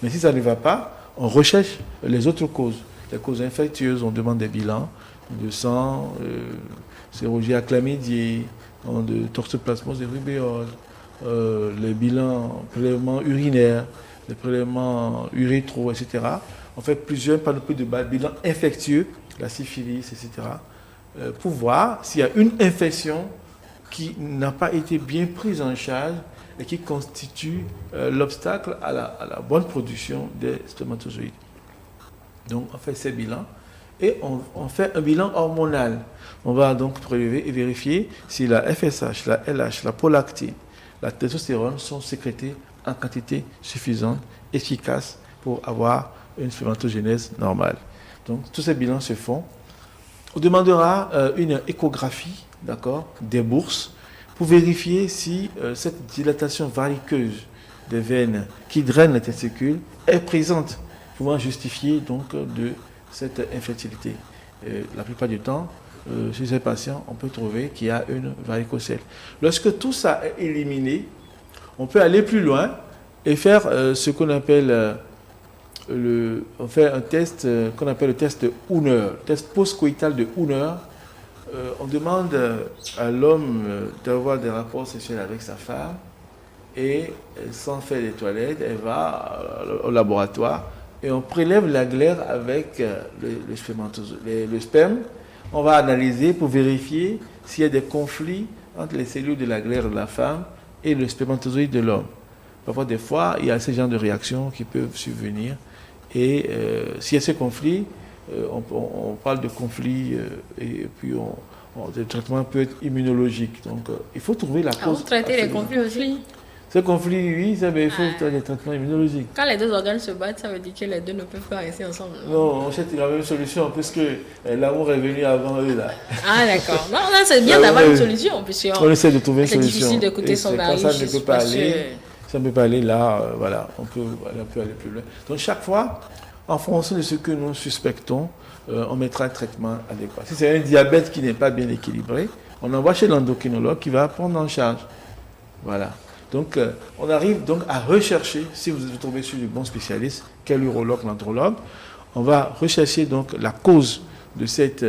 Mais si ça ne va pas, on recherche les autres causes. Les causes infectieuses, on demande des bilans de sang, sérologie à chlamydia, de toxoplasmose et rubéole, les bilans, prélèvements urinaires, les prélèvements urétraux, etc. On fait plusieurs panoplies de bilans infectieux, la syphilis, etc., pour voir s'il y a une infection qui n'a pas été bien prise en charge et qui constitue l'obstacle à la bonne production des spermatozoïdes. Donc on fait ces bilans et on fait un bilan hormonal. On va donc prélever et vérifier si la FSH, la LH, la prolactine, la testostérone sont sécrétées en quantité suffisante, efficace pour avoir une spermatogénèse normale. Donc tous ces bilans se font. On demandera une échographie, d'accord, des bourses pour vérifier si cette dilatation variqueuse des veines qui drainent les testicules est présente, pouvant justifier donc de cette infertilité. La plupart du temps, chez ces patients, on peut trouver qu'il y a une varicocèle. Lorsque tout ça est éliminé, on peut aller plus loin et faire ce qu'on appelle on fait un test qu'on appelle le test de Hooner, test post-coïtal de Hooner. On demande à l'homme d'avoir des rapports sexuels avec sa femme et sans faire des toilettes, elle va au laboratoire et on prélève la glaire avec le sperme. On va analyser pour vérifier s'il y a des conflits entre les cellules de la glaire de la femme et le spermatozoïde de l'homme. Parfois, des fois, il y a ce genre de réactions qui peuvent survenir. Et s'il y a ces conflits, on parle de conflits et puis le traitement peut être immunologique. Donc, il faut trouver la cause. Vous traitez les conflits aussi? Ces conflits, oui, mais il faut faire des traitements immunologiques. Quand les deux organes se battent, ça veut dire que les deux ne peuvent pas rester ensemble. Non, on cherche la même solution, puisque l'amour est venu avant eux, là. Ah, d'accord. Non, c'est bien d'avoir une solution, puisque on essaie de trouver une solution. C'est difficile d'écouter son mari. Ça ne peut pas aller. Ça ne peut pas aller là, voilà, on peut aller plus loin. Donc chaque fois, en fonction de ce que nous suspectons, on mettra un traitement adéquat. Si c'est un diabète qui n'est pas bien équilibré, on envoie chez l'endocrinologue qui va prendre en charge. Voilà. Donc on arrive donc à rechercher, si vous tombez sur du bon spécialiste, quel urologue, l'andrologue, on va rechercher donc la cause de cette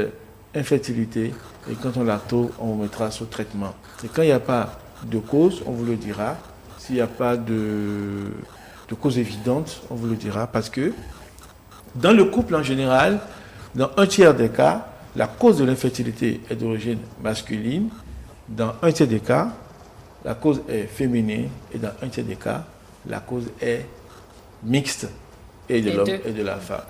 infertilité et quand on la trouve, on mettra sous traitement. Et quand il n'y a pas de cause, on vous le dira. S'il n'y a pas de cause évidente, on vous le dira, parce que dans le couple en général, dans un tiers des cas, la cause de l'infertilité est d'origine masculine. Dans un tiers des cas, la cause est féminine. Et dans un tiers des cas, la cause est mixte, et de l'homme et de la femme.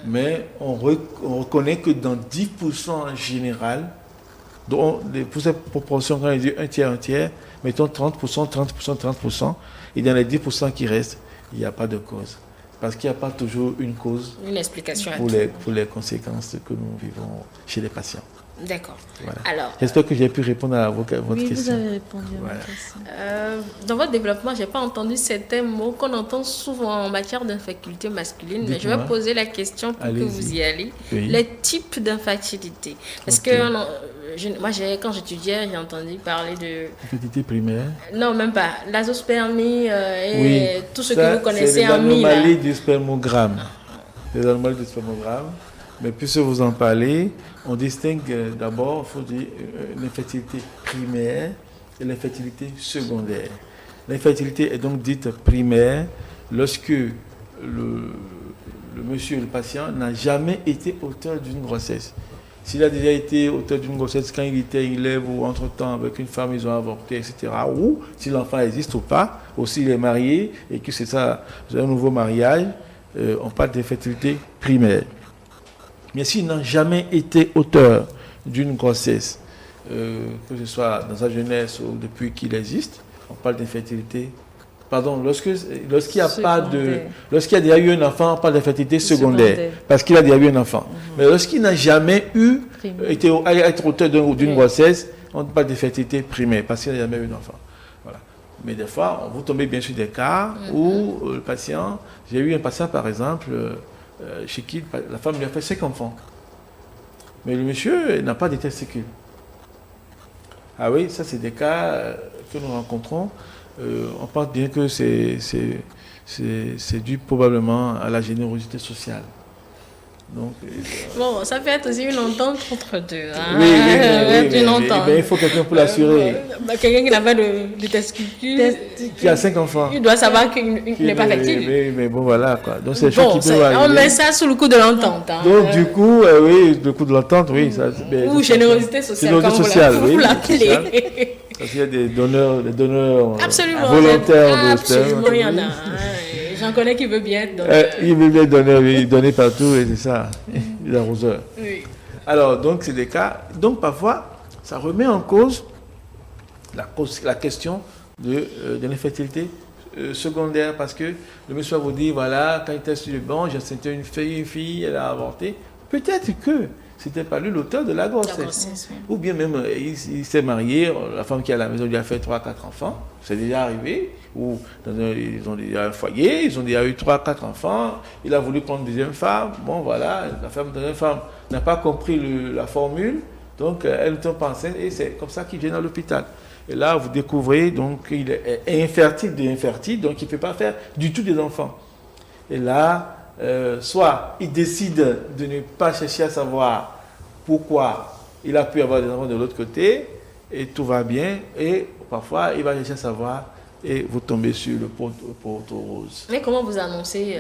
Mais on reconnaît que dans 10% en général, pour cette proportion, quand on dit un tiers, mettons 30%, 30%, et dans les 10% qui restent, il n'y a pas de cause. Parce qu'il n'y a pas toujours une cause, une explication pour les conséquences que nous vivons chez les patients. D'accord. Voilà. Alors, j'espère que j'ai pu répondre à votre question. Oui, vous avez répondu à votre question. Dans votre développement, je n'ai pas entendu certains mots qu'on entend souvent en matière d'infertilité masculine, mais je vais poser la question pour que vous y allez. Oui. Les types d'infertilité. Parce que moi, quand j'étudiais, j'ai entendu parler de... Infertilité primaire? Non, même pas. L'azospermie et tout ce que vous connaissez en mille. C'est les anomalies du spermogramme. Les anomalies du spermogramme. Mais puisque vous en parlez, on distingue d'abord, il faut dire, l'infertilité primaire et l'infertilité secondaire. L'infertilité est donc dite primaire lorsque le monsieur, le patient, n'a jamais été auteur d'une grossesse. S'il a déjà été auteur d'une grossesse quand il était élève ou entre-temps avec une femme, ils ont avorté, etc. Ou si l'enfant existe ou pas, ou s'il est marié et que c'est un nouveau mariage, on parle d'infertilité primaire. Mais s'il n'a jamais été auteur d'une grossesse, que ce soit dans sa jeunesse ou depuis qu'il existe, on parle d'infertilité. Pardon, lorsqu'il y a déjà eu un enfant, on parle d'infertilité secondaire, parce qu'il a déjà eu un enfant. Mais lorsqu'il n'a jamais été auteur d'une grossesse, on parle d'infertilité primaire, parce qu'il n'a jamais eu un enfant. Voilà. Mais des fois, vous tombez bien sur des cas où le patient, j'ai eu un patient par exemple, chez qui la femme lui a fait 5 enfants. Mais le monsieur n'a pas de testicules. Ah oui, ça c'est des cas que nous rencontrons. On pense bien que c'est dû probablement à la générosité sociale. Donc, bon, ça peut être aussi une entente entre deux. Hein? Oui, mais il faut quelqu'un pour l'assurer. Quelqu'un qui n'a pas de testicules. Qui a 5 enfants. Il doit savoir qu'il n'est pas fertile. Mais bon, voilà quoi. Donc, c'est chose qui peut arriver. On met ça sous le coup de l'entente. Hein. Donc, du coup, oui, le coup de l'entente, oui. Ça, ou générosité sociale. Générosité sociale, oui. Vous l'appelez. Parce qu'il y a des donneurs absolument, volontaires de sperme. Absolument, il y en a. J'en connais qui veut bien être donneur. Il veut bien donner partout, et c'est ça, l'arroseur. Oui. Alors, donc, c'est des cas. Donc, parfois, ça remet en cause la question de l'infertilité secondaire, parce que le monsieur va vous dire, voilà, quand il était sur le banc, c'était une fille, elle a avorté. Peut-être que c'était pas lui l'auteur de la grossesse. Ou bien même, il s'est marié, la femme qui est à la maison lui a fait 3-4 enfants. C'est déjà arrivé. Ou ils ont déjà un foyer, ils ont déjà eu 3-4 enfants. Il a voulu prendre une deuxième femme. Bon, voilà, la deuxième femme n'a pas compris la formule. Donc, elle ne tombe pas enceinte et c'est comme ça qu'il vient à l'hôpital. Et là, vous découvrez donc qu'il est infertile, donc il ne peut pas faire du tout des enfants. Et là, soit il décide de ne pas chercher à savoir pourquoi il a pu avoir des enfants de l'autre côté et tout va bien, et parfois il va chercher à savoir et vous tombez sur le poteau rose. Mais comment vous annoncez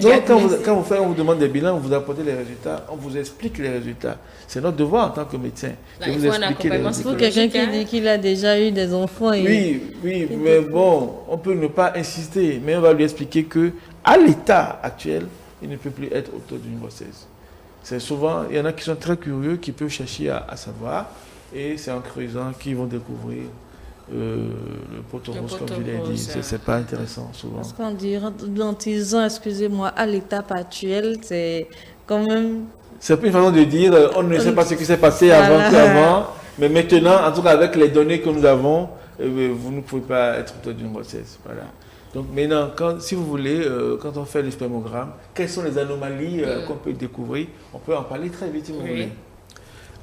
Donc, quand on vous demande des bilans, on vous apporte les résultats, on vous explique les résultats. C'est notre devoir en tant que médecin de vous expliquer les résultats. Pour quelqu'un qui dit qu'il a déjà eu des enfants. Oui, mais bon, on peut ne pas insister, mais on va lui expliquer que à l'état actuel, il ne peut plus être auteur d'une grossesse. C'est souvent, il y en a qui sont très curieux, qui peuvent chercher à savoir, et c'est en creusant qu'ils vont découvrir le poteau rose, comme je l'ai dit. C'est pas intéressant souvent. Parce qu'en disant, excusez-moi, à l'étape actuelle, c'est quand même... C'est une façon de dire, on ne sait pas ce qui s'est passé avant, mais maintenant, en tout cas avec les données que nous avons, vous ne pouvez pas être auteur d'une grossesse. Voilà. Donc maintenant, si vous voulez, quand on fait le spermogramme, quelles sont les anomalies qu'on peut découvrir? On peut en parler très vite si vous voulez.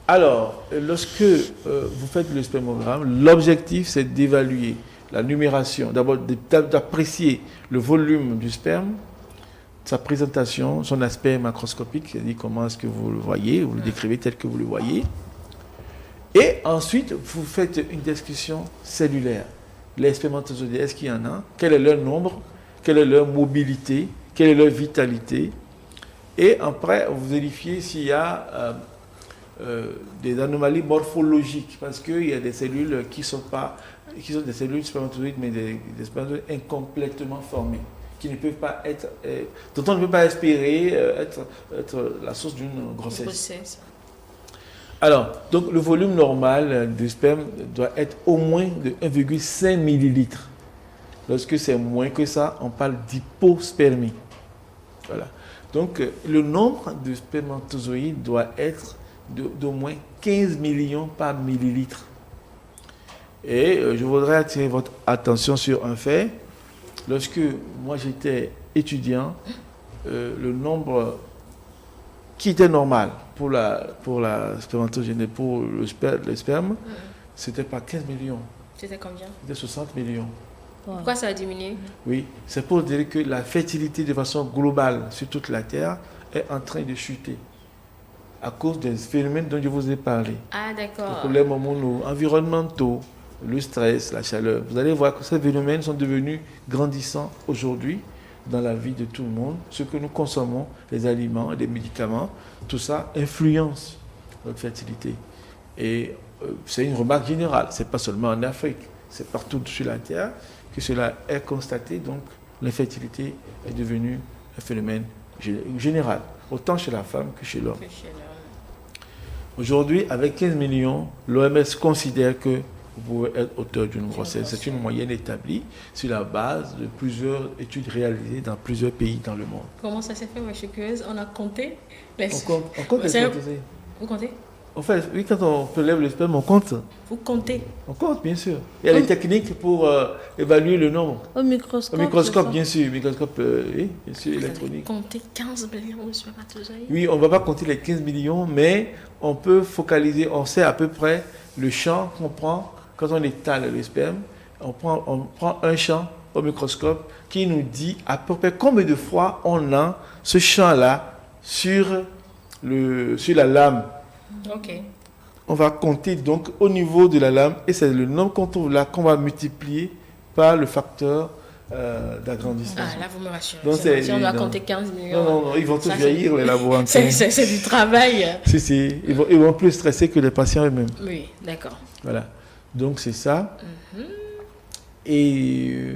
Alors, lorsque vous faites le spermogramme, l'objectif c'est d'évaluer la numération, d'abord d'apprécier le volume du sperme, sa présentation, son aspect macroscopique, c'est-à-dire comment est-ce que vous le voyez, vous le décrivez tel que vous le voyez. Et ensuite, vous faites une description cellulaire. Les spermatozoïdes, est-ce qu'il y en a? Quel est leur nombre? Quelle est leur mobilité? Quelle est leur vitalité? Et après, vous vérifiez s'il y a des anomalies morphologiques, parce qu'il y a des cellules qui sont des cellules spermatozoïdes, mais des spermatozoïdes incomplètement formés, qui ne peuvent pas être, dont on ne peut pas espérer être la source d'une grossesse. Alors, donc le volume normal du sperme doit être au moins de 1,5 millilitres. Lorsque c'est moins que ça, on parle d'hypospermie. Voilà. Donc, le nombre de spermatozoïdes doit être d'au moins 15 millions par millilitre. Et je voudrais attirer votre attention sur un fait. Lorsque moi j'étais étudiant, le nombre qui était normal pour la spermatogénèse, pour le sperme, c'était pas 15 millions. C'était combien? C'était 60 millions. Pourquoi ça a diminué? Oui, c'est pour dire que la fertilité de façon globale sur toute la Terre est en train de chuter à cause des phénomènes dont je vous ai parlé. Ah, d'accord. Les problèmes environnementaux, le stress, la chaleur. Vous allez voir que ces phénomènes sont devenus grandissants aujourd'hui dans la vie de tout le monde. Ce que nous consommons, les aliments, les médicaments, tout ça influence notre fertilité. Et c'est une remarque générale. Ce n'est pas seulement en Afrique, c'est partout sur la Terre que cela est constaté. Donc l'infertilité est devenue un phénomène général, autant chez la femme que chez l'homme. Aujourd'hui, avec 15 millions, l'OMS considère que vous pouvez être auteur d'une grossesse. C'est une moyenne établie sur la base de plusieurs études réalisées dans plusieurs pays dans le monde. Comment ça s'est fait, moi je suis curieuse. On a compté les... On compte les spermatozoïdes. Vous comptez? En fait, oui, quand on prélève le sperme, on compte. Vous comptez? On compte, bien sûr. Il y a des techniques pour évaluer le nombre. Au microscope. Au microscope, bien sûr. Microscope, oui, bien sûr, électronique. Compter 15 millions de spermatozoïdes? Oui, on ne va pas compter les 15 millions, mais on peut focaliser, on sait à peu près le champ qu'on prend quand on étale le sperme. On prend un champ au microscope qui nous dit à peu près combien de fois on a ce champ-là sur la lame. Ok. On va compter donc au niveau de la lame et c'est le nombre qu'on trouve là qu'on va multiplier par le facteur d'agrandissement. Ah, là, vous me rassurez. Donc, Si on doit compter 15 millions. Non, ils vont tous vieillir, les laborantins. C'est du travail. Si, ils vont plus stresser que les patients eux-mêmes. Oui, d'accord. Voilà. Donc, c'est ça. Et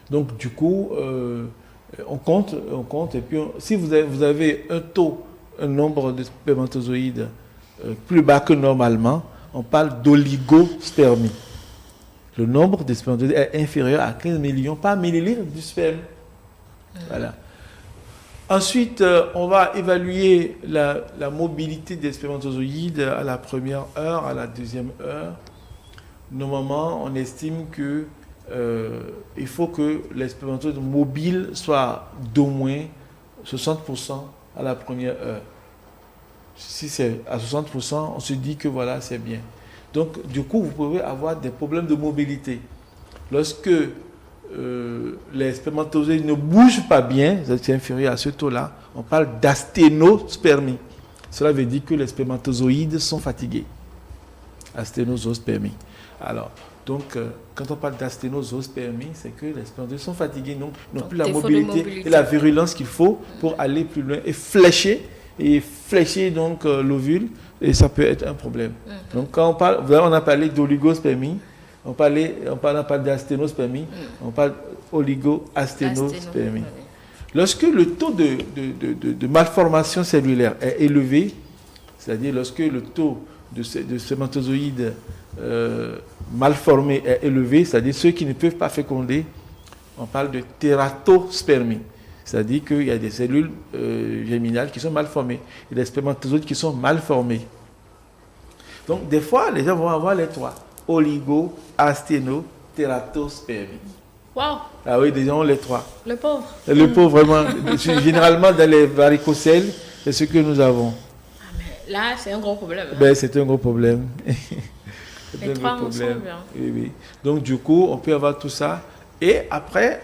donc, du coup, on compte. Et puis, si vous avez un nombre de spermatozoïdes plus bas que normalement, on parle d'oligospermie. Le nombre de spermatozoïdes est inférieur à 15 millions par millilitre du sperme. Voilà. Ensuite, on va évaluer la mobilité des spermatozoïdes à la première heure, à la deuxième heure. Normalement, on estime que il faut que les spermatozoïdes mobiles soient d'au moins 60% à la première heure. Si c'est à 60%, on se dit que voilà, c'est bien. Donc, du coup, vous pouvez avoir des problèmes de mobilité. Lorsque les spermatozoïdes ne bougent pas bien, c'est inférieur à ce taux-là, on parle d'asténospermie. Cela veut dire que les spermatozoïdes sont fatigués. Asténospermie. Alors, donc, quand on parle d'asténospermie, c'est que les spermatozoïdes sont fatigués, donc n'ont plus la mobilité et la virulence qu'il faut pour aller plus loin et flécher donc l'ovule, et ça peut être un problème. Donc quand on a parlé d'oligospermie, on a parlé d'asténospermie, on parle oligo-asténospermie. Lorsque le taux de malformation cellulaire est élevé, c'est-à-dire lorsque le taux de spermatozoïdes mal formés est élevé, c'est-à-dire ceux qui ne peuvent pas féconder, on parle de tératospermie. C'est-à-dire qu'il y a des cellules germinales qui sont mal formées et des spermatozoïdes qui sont mal formés. Donc, des fois, les gens vont avoir les trois. Oligo, asténo, tératospermie. Waouh! Ah oui, des gens ont les trois. Le pauvre. Le pauvre, vraiment. Généralement, dans les varicocèles, c'est ce que nous avons. Ah, mais là, c'est un gros problème. Hein? Ben, c'est un gros problème. Les trois ensemble. Oui. Donc, du coup, on peut avoir tout ça. Et après,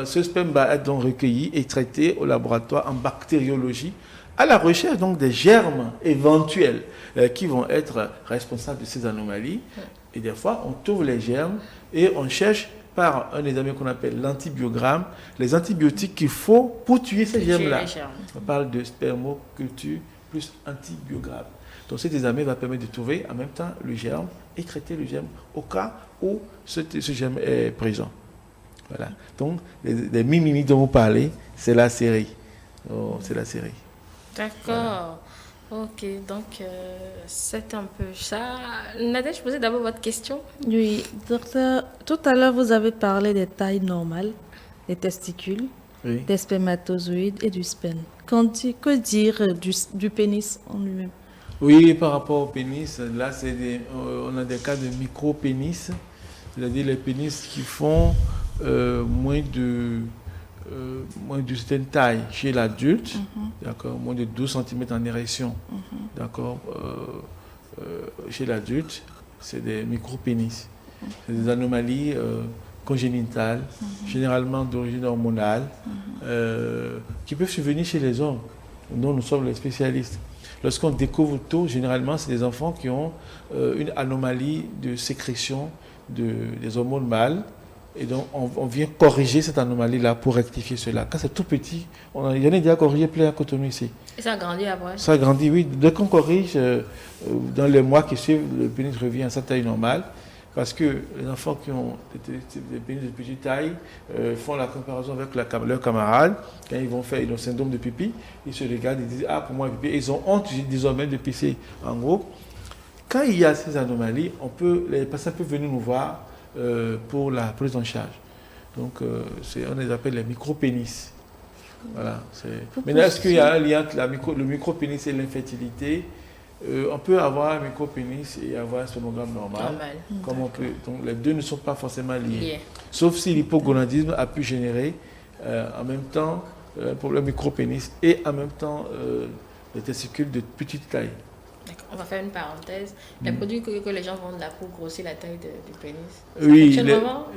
ce sperme va être donc recueilli et traité au laboratoire en bactériologie à la recherche donc des germes éventuels qui vont être responsables de ces anomalies. Et des fois, on trouve les germes et on cherche par un examen qu'on appelle l'antibiogramme, les antibiotiques qu'il faut pour tuer ces germes-là. On parle de spermoculture plus antibiogramme. Donc cet examen va permettre de trouver en même temps le germe et traiter le germe au cas où ce germe est présent. Voilà. Donc, les mimimi dont vous parlez, c'est la série. C'est la série. D'accord. Voilà. Ok, donc c'est un peu ça. Nadège, posez d'abord votre question. Oui, docteur, tout à l'heure, vous avez parlé des tailles normales, des testicules, oui, des spermatozoïdes et du sperme. Que dire du pénis en lui-même? Oui, par rapport au pénis, là, on a des cas de micro-pénis, c'est-à-dire les pénis qui font moins de certaine taille chez l'adulte, d'accord, moins de 12 cm en érection, d'accord, chez l'adulte, c'est des micro-pénis. C'est des anomalies congénitales, généralement d'origine hormonale, qui peuvent survenir chez les hommes, dont nous sommes les spécialistes. Lorsqu'on découvre tôt, généralement, c'est des enfants qui ont une anomalie de sécrétion des hormones mâles. Et donc, on vient corriger cette anomalie-là pour rectifier cela. Quand c'est tout petit, il y en a déjà corrigé plein à Cotonou ici. Et ça grandit après? Ça grandit, oui. Dès qu'on corrige, dans les mois qui suivent, le pénis revient à sa taille normale. Parce que les enfants qui ont des pénis de petite taille font la comparaison avec leurs camarades. Quand ils ont le syndrome de pipi, ils se regardent et disent pour moi, pipi. Ils ont honte désormais de pisser en gros. Quand il y a ces anomalies, les patients peuvent venir nous voir pour la prise en charge. Donc, on les appelle les micro-pénis. Voilà. Maintenant, est-ce qu'il y a un lien entre le micro-pénis et l'infertilité? On peut avoir un micro-pénis et avoir un sonogramme normal. Comme on peut. Donc, les deux ne sont pas forcément liés. Sauf si l'hypogonadisme a pu générer en même temps un problème micro-pénis et en même temps des testicules de petite taille. D'accord. On va faire une parenthèse. Les produits que les gens vendent là pour grossir la taille du pénis. Oui,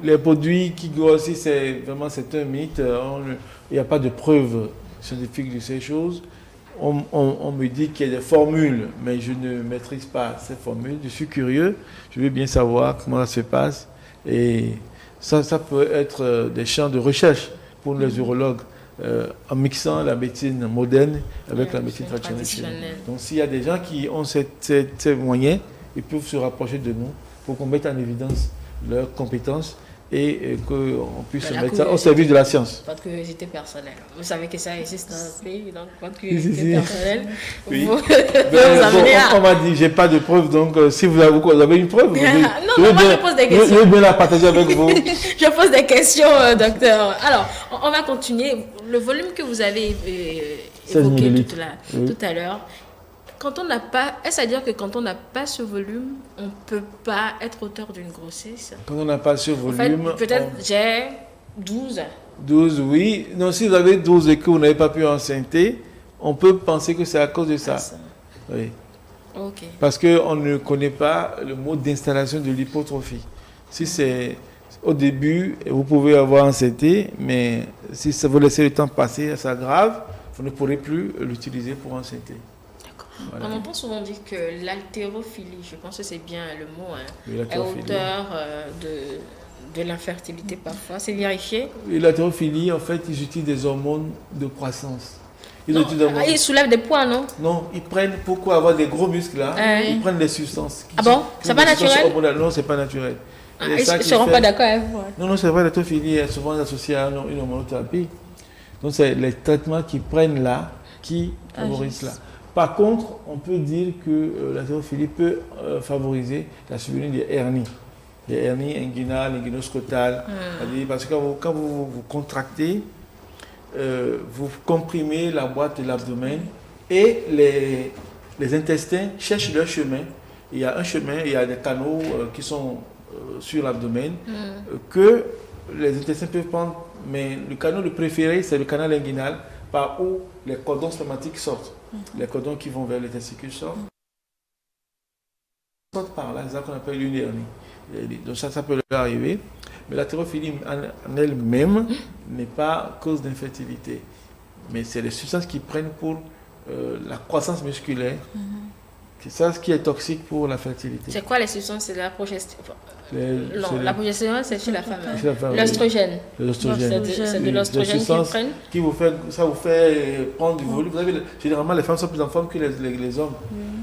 les produits qui grossissent, c'est un mythe. Il n'y a pas de preuves scientifiques de ces choses. On me dit qu'il y a des formules, mais je ne maîtrise pas ces formules. Je suis curieux, je veux bien savoir comment ça se passe. Et ça peut être des champs de recherche pour les urologues, en mixant la médecine moderne avec la médecine traditionnelle. Donc s'il y a des gens qui ont ces moyens, ils peuvent se rapprocher de nous pour qu'on mette en évidence leurs compétences et qu'on puisse se mettre ça au service de la science. Votre curiosité personnelle. Vous savez que ça existe dans notre pays, donc votre curiosité personnelle vous amener à... On m'a dit, j'ai pas de preuve, donc si vous avez une preuve, moi je pose des questions. Je veux bien la partager avec vous. Je pose des questions, docteur. Alors, on va continuer. Le volume que vous avez évoqué tout à l'heure, quand on n'a pas, est-ce à dire que quand on n'a pas ce volume, on ne peut pas être auteur d'une grossesse? Quand on n'a pas ce volume... En fait, peut-être j'ai 12. 12, oui. Non, si vous avez 12 et que vous n'avez pas pu enceinte, on peut penser que c'est à cause de ça. Oui. Ok. Parce qu'on ne connaît pas le mode d'installation de l'hypotrophie. Si c'est au début, vous pouvez avoir enceinté, mais si ça vous laissez le temps passer, ça s'aggrave, vous ne pourrez plus l'utiliser pour enceinte. Voilà. On entend souvent dire que l'haltérophilie, je pense que c'est bien le mot, est auteur de l'infertilité parfois. C'est vérifié? L'haltérophilie, en fait, ils utilisent des hormones de croissance. Ils soulèvent des poids, non? Non, ils prennent, pourquoi avoir des gros muscles là, ils prennent des substances. C'est pas naturel? Non, c'est pas naturel. Ils ne seront pas d'accord avec vous. Non, c'est vrai, l'haltérophilie est souvent associée à une hormonothérapie. Donc, c'est les traitements qu'ils prennent là qui favorisent cela. Par contre, on peut dire que l'haltérophilie peut favoriser la survenue des hernies inguinales, inguinoscotales. Parce que quand vous contractez, vous comprimez la boîte de l'abdomen et les intestins cherchent leur chemin. Il y a un chemin, il y a des canaux qui sont sur l'abdomen que les intestins peuvent prendre, mais le canal le préféré, c'est le canal inguinal par où les cordons spermatiques sortent. Les cordons qui vont vers les testicules sortent par là, c'est ça qu'on appelle une hernie. Donc ça peut leur arriver. Mais l'haltérophilie en elle-même n'est pas cause d'infertilité. Mais c'est les substances qu'ils prennent pour la croissance musculaire. C'est ça ce qui est toxique pour la fertilité. C'est quoi les substances? C'est la progestérone? La progestérone, c'est chez la femme. L'oestrogène. C'est de l'oestrogène qu'ils prennent. Ça vous fait prendre du volume. Vous savez, généralement, les femmes sont plus en forme que les hommes.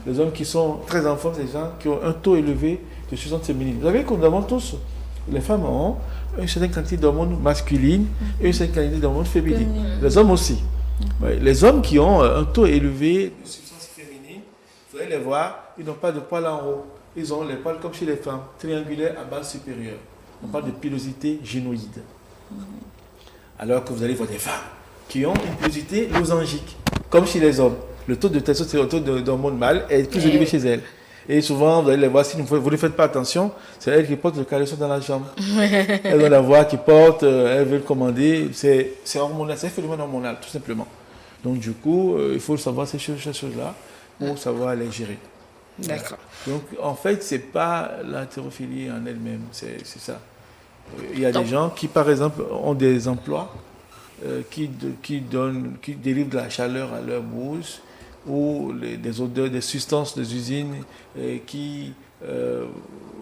Les hommes qui sont très en forme, c'est des gens qui ont un taux élevé de substances féminines. Vous savez que nous avons tous, les femmes ont une certaine quantité d'hormones masculines et une certaine quantité d'hormones féminines. Les hommes aussi. Les hommes qui ont un taux élevé de substances féminines, vous allez les voir, ils n'ont pas de poils en haut. Ils ont les poils comme chez les femmes, triangulaires à base supérieure. On parle de pilosité génoïde. Alors que vous allez voir des femmes qui ont une pilosité losangique, comme chez les hommes. Le taux de testostérone, le taux d'hormones mâles est plus élevé chez elles. Et souvent, vous allez les voir, si vous ne faites pas attention, c'est elles qui portent le caleçon dans la jambe. Elles vont la voir qui portent, elles veulent commander. C'est hormonal, c'est un phénomène hormonal, tout simplement. Donc, du coup, il faut savoir ces choses-là pour savoir les gérer. D'accord. Donc, en fait, ce n'est pas l'haltérophilie en elle-même, c'est ça. Il y a des gens qui, par exemple, ont des emplois qui délivrent de la chaleur à leur bouche ou des odeurs, des substances des usines qui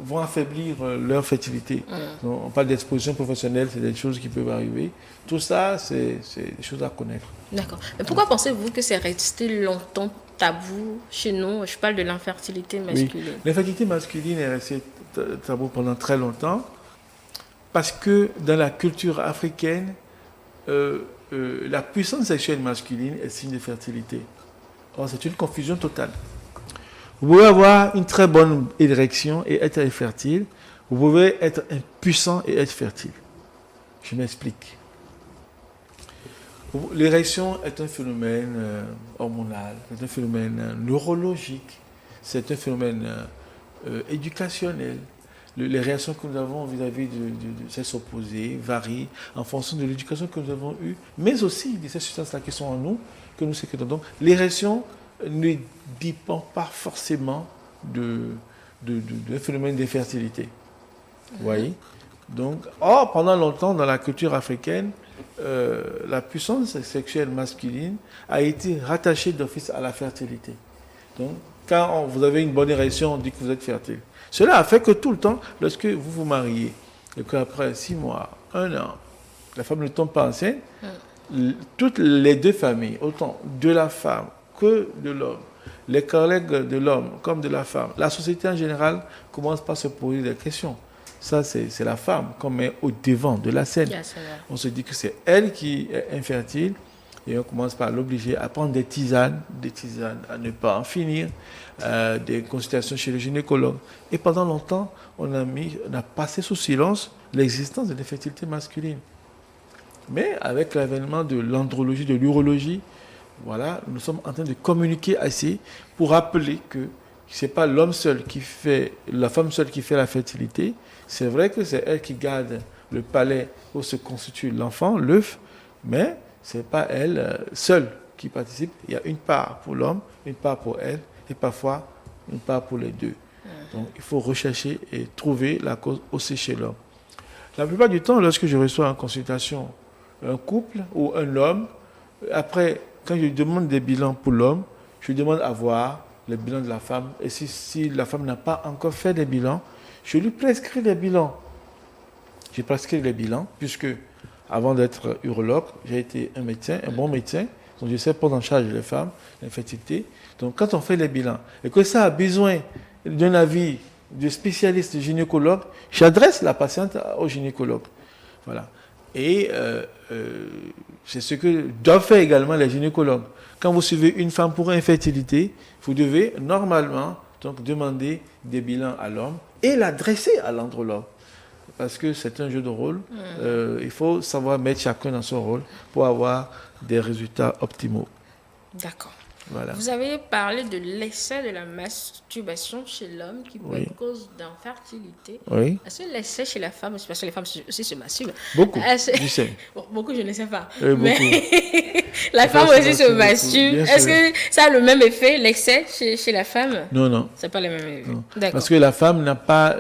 vont affaiblir leur fertilité. Donc, on parle d'exposition professionnelle, c'est des choses qui peuvent arriver. Tout ça, c'est des choses à connaître. D'accord. Mais pourquoi pensez-vous que c'est resté longtemps tabou chez nous. Je parle de l'infertilité masculine. Oui. L'infertilité masculine est restée tabou pendant très longtemps parce que dans la culture africaine, la puissance sexuelle masculine est signe de fertilité. Or, c'est une confusion totale. Vous pouvez avoir une très bonne érection et être infertile. Vous pouvez être impuissant et être fertile. Je m'explique. L'érection est un phénomène hormonal, c'est un phénomène neurologique, c'est un phénomène éducationnel. Les réactions que nous avons vis-à-vis de sexe opposé varient en fonction de l'éducation que nous avons eue, mais aussi de ces substances-là qui sont en nous, que nous sécrétons. Donc, l'érection ne dépend pas forcément d'un phénomène d'infertilité. Vous voyez ? Donc, pendant longtemps, dans la culture africaine, la puissance sexuelle masculine a été rattachée d'office à la fertilité. Donc, quand vous avez une bonne érection, on dit que vous êtes fertile. Cela a fait que tout le temps, lorsque vous vous mariez, et qu'après 6 mois, 1 an, la femme ne tombe pas enceinte, toutes les deux familles, autant de la femme que de l'homme, les collègues de l'homme comme de la femme, la société en général commence par se poser des questions. Ça, c'est la femme qu'on met au devant de la scène. On se dit que c'est elle qui est infertile et on commence par l'obliger à prendre des tisanes à ne pas en finir, des consultations chez le gynécologue. Et pendant longtemps, on a passé sous silence l'existence de l'infertilité masculine. Mais avec l'avènement de l'andrologie, de l'urologie, voilà, nous sommes en train de communiquer assez pour rappeler que ce n'est pas l'homme seul qui fait, la femme seule qui fait la fertilité. C'est vrai que c'est elle qui garde le palais où se constitue l'enfant, l'œuf, mais ce n'est pas elle seule qui participe. Il y a une part pour l'homme, une part pour elle, et parfois une part pour les deux. Donc il faut rechercher et trouver la cause aussi chez l'homme. La plupart du temps, lorsque je reçois en consultation un couple ou un homme, après, quand je demande des bilans pour l'homme, je demande à voir le bilan de la femme. Et si la femme n'a pas encore fait des bilans, je lui prescris les bilans. Je prescris les bilans, puisque avant d'être urologue, j'ai été un médecin, un bon médecin. Donc je sais prendre en charge les femmes, l'infertilité. Donc quand on fait les bilans, et que ça a besoin d'un avis de spécialiste gynécologue, j'adresse la patiente au gynécologue. Voilà. Et c'est ce que doivent faire également les gynécologues. Quand vous suivez une femme pour infertilité, vous devez normalement donc demander des bilans à l'homme et l'adresser à l'andrologue. Parce que c'est un jeu de rôle. Il faut savoir mettre chacun dans son rôle pour avoir des résultats optimaux. D'accord. Voilà. Vous avez parlé de l'excès de la masturbation chez l'homme qui peut être cause d'infertilité. Oui. Est-ce que l'excès chez la femme, parce que les femmes aussi se masturbent. Beaucoup, je sais. Bon, beaucoup, je ne sais pas. Mais la femme aussi se masturbe. Est-ce que ça a le même effet, l'excès chez la femme? Non, non. C'est pas le même effet. D'accord. Parce que la femme n'a pas...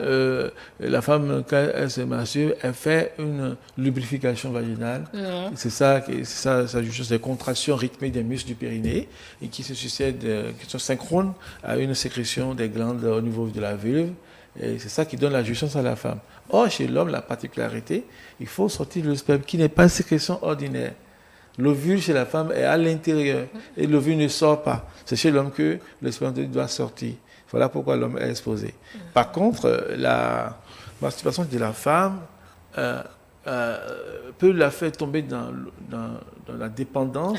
la femme, quand elle se masturbe, elle fait une lubrification vaginale. C'est ça, juste des contractions rythmées des muscles du périnée et qui se succèdent, qui sont synchrones à une sécrétion des glandes au niveau de la vulve. Et c'est ça qui donne la jouissance à la femme. Or, chez l'homme, la particularité, il faut sortir le sperme qui n'est pas une sécrétion ordinaire. L'ovule chez la femme est à l'intérieur et l'ovule ne sort pas. C'est chez l'homme que le sperme doit sortir. Voilà pourquoi l'homme est exposé. Par contre, la masturbation de la femme peut la faire tomber dans la dépendance,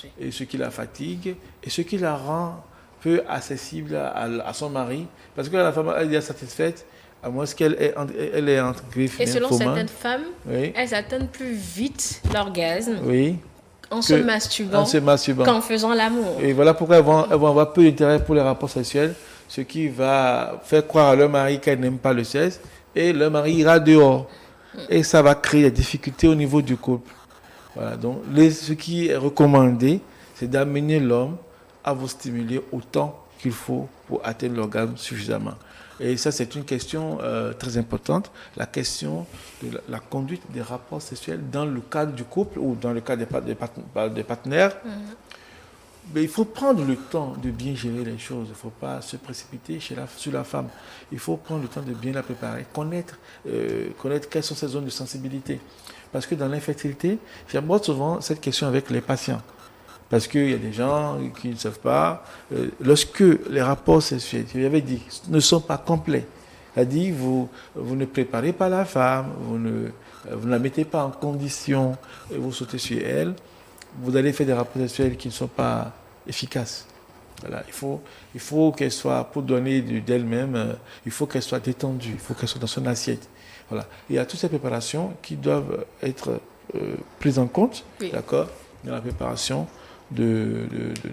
oui. et ce qui la fatigue et ce qui la rend peu accessible à son mari. Parce que la femme elle est déjà satisfaite, à moins qu'elle est entre griffes. Et selon certaines femmes, elles atteignent plus vite l'orgasme en se masturbant qu'en faisant l'amour. Et voilà pourquoi elles vont avoir peu d'intérêt pour les rapports sexuels, ce qui va faire croire à leur mari qu'elles n'aiment pas le sexe, et leur mari ira dehors. Et ça va créer des difficultés au niveau du couple. Voilà, donc ce qui est recommandé, c'est d'amener l'homme à vous stimuler autant qu'il faut pour atteindre l'orgasme suffisamment. Et ça, c'est une question très importante, la question de la conduite des rapports sexuels dans le cadre du couple ou dans le cadre des partenaires. Mais il faut prendre le temps de bien gérer les choses. Il ne faut pas se précipiter sur la femme. Il faut prendre le temps de bien la préparer, connaître quelles sont ses zones de sensibilité. Parce que dans l'infertilité, j'aborde souvent cette question avec les patients. Parce qu'il y a des gens qui ne savent pas. Lorsque les rapports sexuels, je l'avais dit, ne sont pas complets, c'est-à-dire vous ne préparez pas la femme, vous ne la mettez pas en condition, et vous sautez sur elle, vous allez faire des rapports sexuels qui ne sont pas efficaces. Voilà, il faut qu'elle soit, pour donner d'elle-même, il faut qu'elle soit détendue, il faut qu'elle soit dans son assiette. Voilà. Il y a toutes ces préparations qui doivent être prises en compte, oui. D'accord, dans la préparation de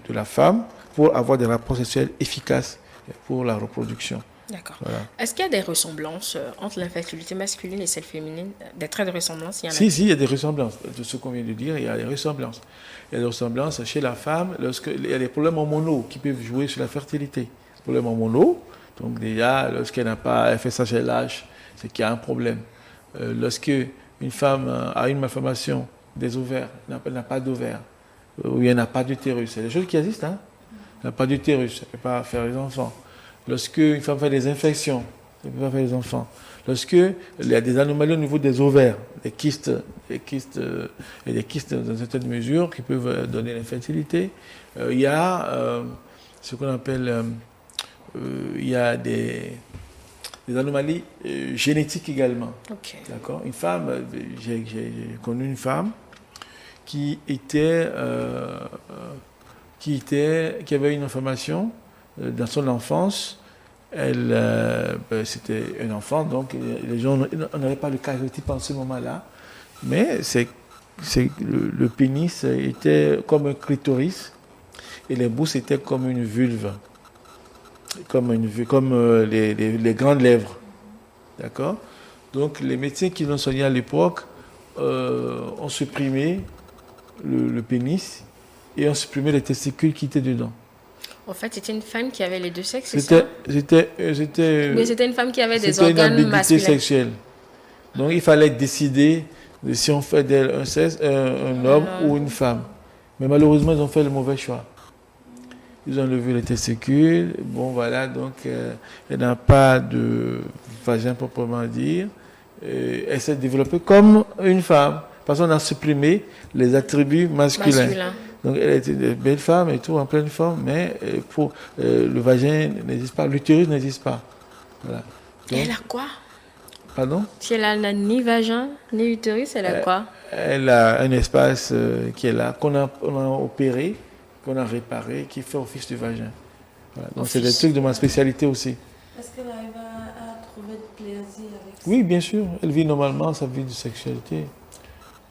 la femme pour avoir des rapports sexuels efficaces pour la reproduction. D'accord. Voilà. Est-ce qu'il y a des ressemblances entre l'infertilité masculine et celle féminine? Des traits de ressemblance? Si, il y a des ressemblances. De ce qu'on vient de dire, il y a des ressemblances. Il y a des ressemblances chez la femme lorsqu'il y a des problèmes hormonaux qui peuvent jouer sur la fertilité. Problèmes hormonaux, donc déjà, lorsqu'elle n'a pas un FSH LH, c'est qu'il y a un problème. Lorsque une femme a une malformation des ovaires, elle n'a pas d'ovaires, ou elle n'a pas d'utérus, c'est des choses qui existent, hein? Elle n'a pas d'utérus, elle ne peut pas faire les enfants. Lorsque une femme fait des infections, elle ne peut pas faire des enfants. Lorsqu'il y a des anomalies au niveau des ovaires, des kystes dans une certaine mesure qui peuvent donner l'infertilité, il y a ce qu'on appelle, il y a des anomalies génétiques également. Okay. D'accord. Une femme, j'ai connu une femme qui avait une information dans son enfance. C'était un enfant, donc les gens n'avaient pas le caractère en ce moment-là, mais le pénis était comme un clitoris et les bouches étaient comme une vulve, comme les grandes lèvres, d'accord. Donc les médecins qui l'ont soigné à l'époque ont supprimé le pénis et ont supprimé les testicules qui étaient dedans. En fait, c'était une femme qui avait les deux sexes, c'est ça? Mais c'était une femme qui avait des organes masculins. Sexuelle. Donc, il fallait décider de si on fait d'elle un homme ou une femme. Mais malheureusement, ils ont fait le mauvais choix. Ils ont enlevé les testicules. Bon, voilà, donc, elle n'a pas de vagin proprement dire. Elle s'est développée comme une femme. Parce qu'on a supprimé les attributs masculins. Donc, elle était une belle femme et tout, en pleine forme, mais le vagin n'existe pas, l'utérus n'existe pas. Voilà. Donc, et elle a quoi? Pardon? Si elle n'a ni vagin, ni utérus, elle a quoi? Elle a un espace qui est là, qu'on a opéré, qu'on a réparé, qui fait office du vagin. Voilà. Donc, c'est des trucs de ma spécialité aussi. Est-ce qu'elle arrive à trouver du plaisir avec ça? Oui, bien sûr. Elle vit normalement sa vie de sexualité.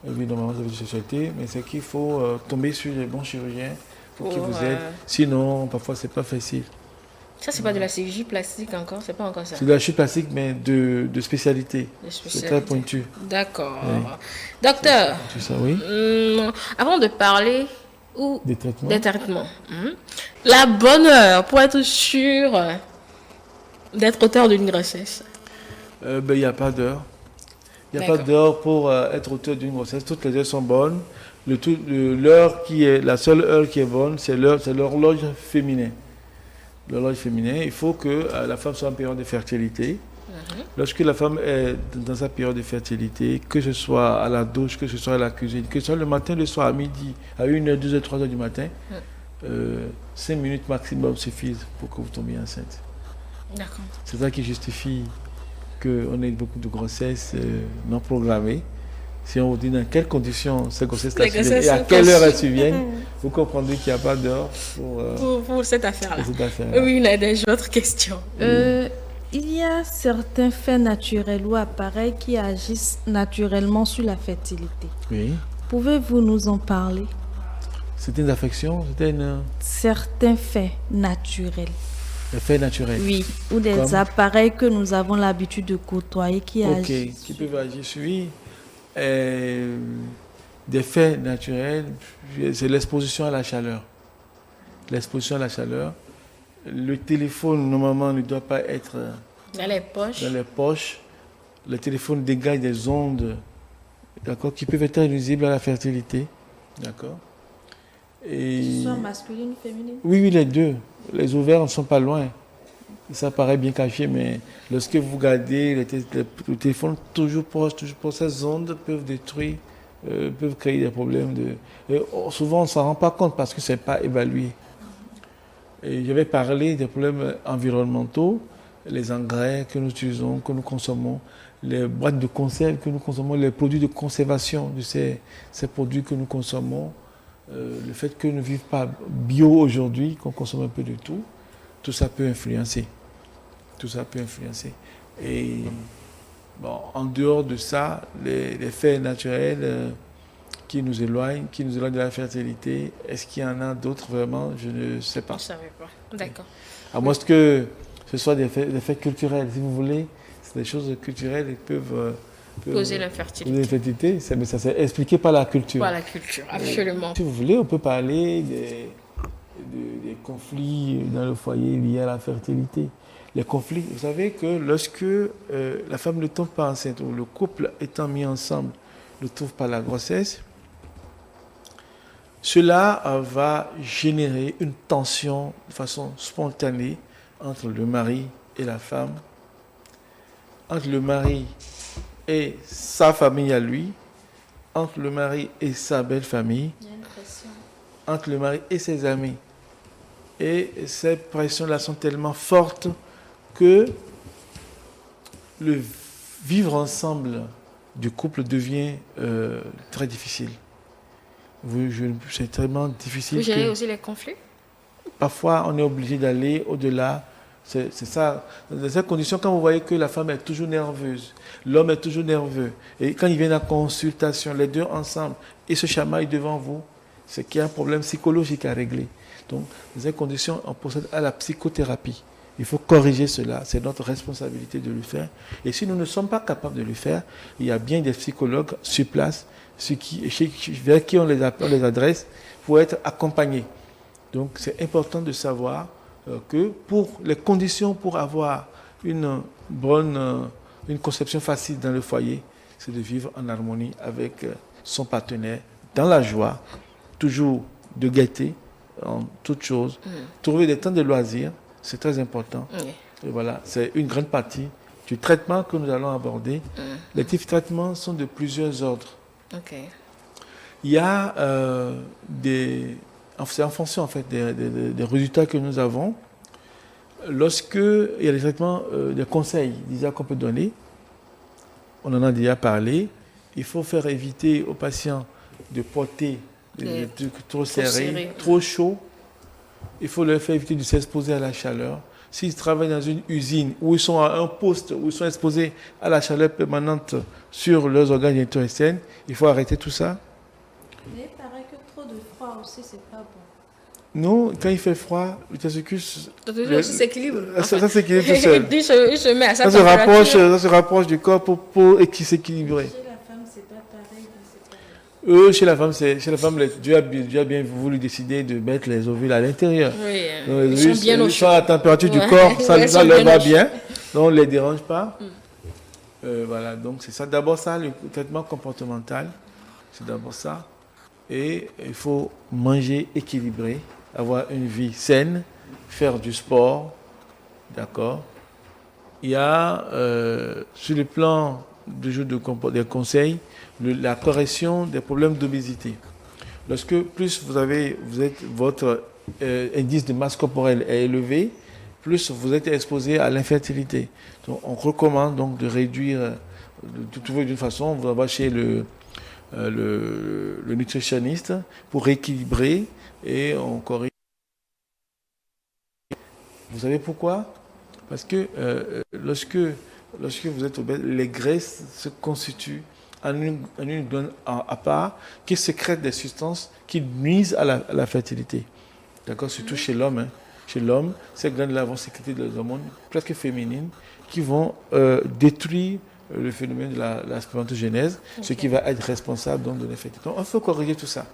Évidemment, vous avez de sexualité, mais c'est qu'il faut tomber sur les bons chirurgiens pour qu'ils vous aident. Sinon, parfois, c'est pas facile. Ça, c'est pas de la chirurgie plastique encore, c'est pas encore ça. C'est de la chirurgie plastique, mais de spécialité. C'est très pointu. D'accord. Oui. Docteur, c'est ça, oui. Avant de parler des traitements, la bonne heure pour être sûr d'être auteur d'une grossesse. Il n'y a pas d'heure. Il n'y a pas d'heure pour être auteur d'une grossesse. Toutes les heures sont bonnes. La seule heure qui est bonne, c'est l'horloge féminin. L'horloge féminin, il faut que la femme soit en période de fertilité. Lorsque la femme est dans sa période de fertilité, que ce soit à la douche, que ce soit à la cuisine, que ce soit le matin, le soir, à midi, à 1h, 2h, 3h du matin, 5 minutes maximum suffisent pour que vous tombiez enceinte. D'accord. C'est ça qui justifie qu'on ait beaucoup de grossesses non programmées. Si on vous dit dans quelles conditions ces grossesses-là surviennent et à quelle heure elles surviennent, vous comprendrez qu'il n'y a pas d'heure pour cette affaire-là. Affaire-là. Oui, Nadège, votre question. Il y a certains faits naturels ou appareils qui agissent naturellement sur la fertilité. Oui. Pouvez-vous nous en parler? Certaines affections, certains faits naturels. Les faits naturels. Oui, ou des appareils que nous avons l'habitude de côtoyer qui agissent. Qui peuvent agir sur des faits naturels, c'est l'exposition à la chaleur. L'exposition à la chaleur. Le téléphone, normalement, ne doit pas être dans les poches. Le téléphone dégage des ondes, d'accord, qui peuvent être nuisibles à la fertilité. D'accord. Soit masculine ou féminine? Oui, les deux. Les ovaires ne sont pas loin. Ça paraît bien caché, mais lorsque vous regardez le téléphone toujours proche, ces ondes peuvent détruire peuvent créer des problèmes. Souvent, on ne s'en rend pas compte parce que ce n'est pas évalué. Et j'avais parlé des problèmes environnementaux, les engrais que nous utilisons, que nous consommons, les boîtes de conserve que nous consommons, les produits de conservation de ces produits que nous consommons, le fait que nous ne vivons pas bio aujourd'hui, qu'on consomme un peu de tout ça peut influencer. Tout ça peut influencer. Et bon, en dehors de ça, les faits naturels qui nous éloignent de la fertilité, est-ce qu'il y en a d'autres vraiment? Je ne sais pas. Je ne savais pas. D'accord. À moins que ce soit des faits culturels, si vous voulez. C'est des choses culturelles qui peuvent Poser l'infertilité. L'infertilité, mais ça c'est expliqué par la culture. Par la culture, absolument. Si vous voulez, on peut parler des conflits dans le foyer liés à la fertilité. Les conflits, vous savez que lorsque la femme ne tombe pas enceinte, ou le couple étant mis ensemble ne trouve pas la grossesse, cela va générer une tension de façon spontanée entre le mari et la femme, entre le mari et sa famille à lui, entre le mari et sa belle famille, entre le mari et ses amis. Et ces pressions-là sont tellement fortes que le vivre ensemble du couple devient très difficile. C'est tellement difficile. Vous gérez aussi les conflits? Parfois, on est obligé d'aller au-delà. C'est ça. Dans ces conditions, quand vous voyez que la femme est toujours nerveuse, l'homme est toujours nerveux, et quand ils viennent à consultation, les deux ensemble, et se chamaillent devant vous, c'est qu'il y a un problème psychologique à régler. Donc, dans ces conditions, on procède à la psychothérapie. Il faut corriger cela. C'est notre responsabilité de le faire. Et si nous ne sommes pas capables de le faire, il y a bien des psychologues sur place vers qui on les adresse pour être accompagnés. Donc, c'est important de savoir que pour les conditions pour avoir une conception facile dans le foyer, c'est de vivre en harmonie avec son partenaire, dans la joie, toujours de gaieté, en toutes choses. Trouver des temps de loisirs, c'est très important. Et voilà, c'est une grande partie du traitement que nous allons aborder. Les types de traitements sont de plusieurs ordres. Il y a c'est en fonction en fait des résultats que nous avons. Lorsque il y a des traitements, des conseils déjà qu'on peut donner, on en a déjà parlé. Il faut faire éviter aux patients de porter des trucs trop serrés, trop chauds. Il faut leur faire éviter de s'exposer à la chaleur. S'ils travaillent dans une usine où ils sont à un poste, où ils sont exposés à la chaleur permanente sur leurs organes génitaux externes, il faut arrêter tout ça. Mais il paraît que trop de froid aussi, c'est pas bon. Non, quand il fait froid, le testicus s'équilibre. Ça s'équilibre tout seul. Il se met à sa température. Ça se rapproche du corps pour s'équilibrer. Chez la femme, c'est pas pareil. Chez la femme, Dieu a bien voulu décider de mettre les ovules à l'intérieur. Oui, donc, ils sont bien au chaud. À la température du corps, ça leur va bien. Donc, on ne les dérange pas. Voilà, donc c'est ça. D'abord ça, le traitement comportemental, c'est d'abord ça. Et il faut manger équilibré, avoir une vie saine, faire du sport, d'accord. Il y a, sur le plan des conseils, la correction des problèmes d'obésité. Lorsque plus votre indice de masse corporelle est élevé, plus vous êtes exposé à l'infertilité. Donc, on recommande donc de réduire, de trouver d'une façon, on va chez le nutritionniste pour rééquilibrer et on corrige. Vous savez pourquoi? Parce que lorsque vous êtes obèse, les graisses se constituent en une glande à part qui sécrète des substances qui nuisent à la fertilité. D'accord? Surtout chez l'homme. Hein. Chez l'homme, ces glandes-là vont sécréter des hormones presque féminines qui vont détruire le phénomène de la spermatogénèse, ce qui va être responsable donc, de l'infertilité. Donc, il faut corriger tout ça.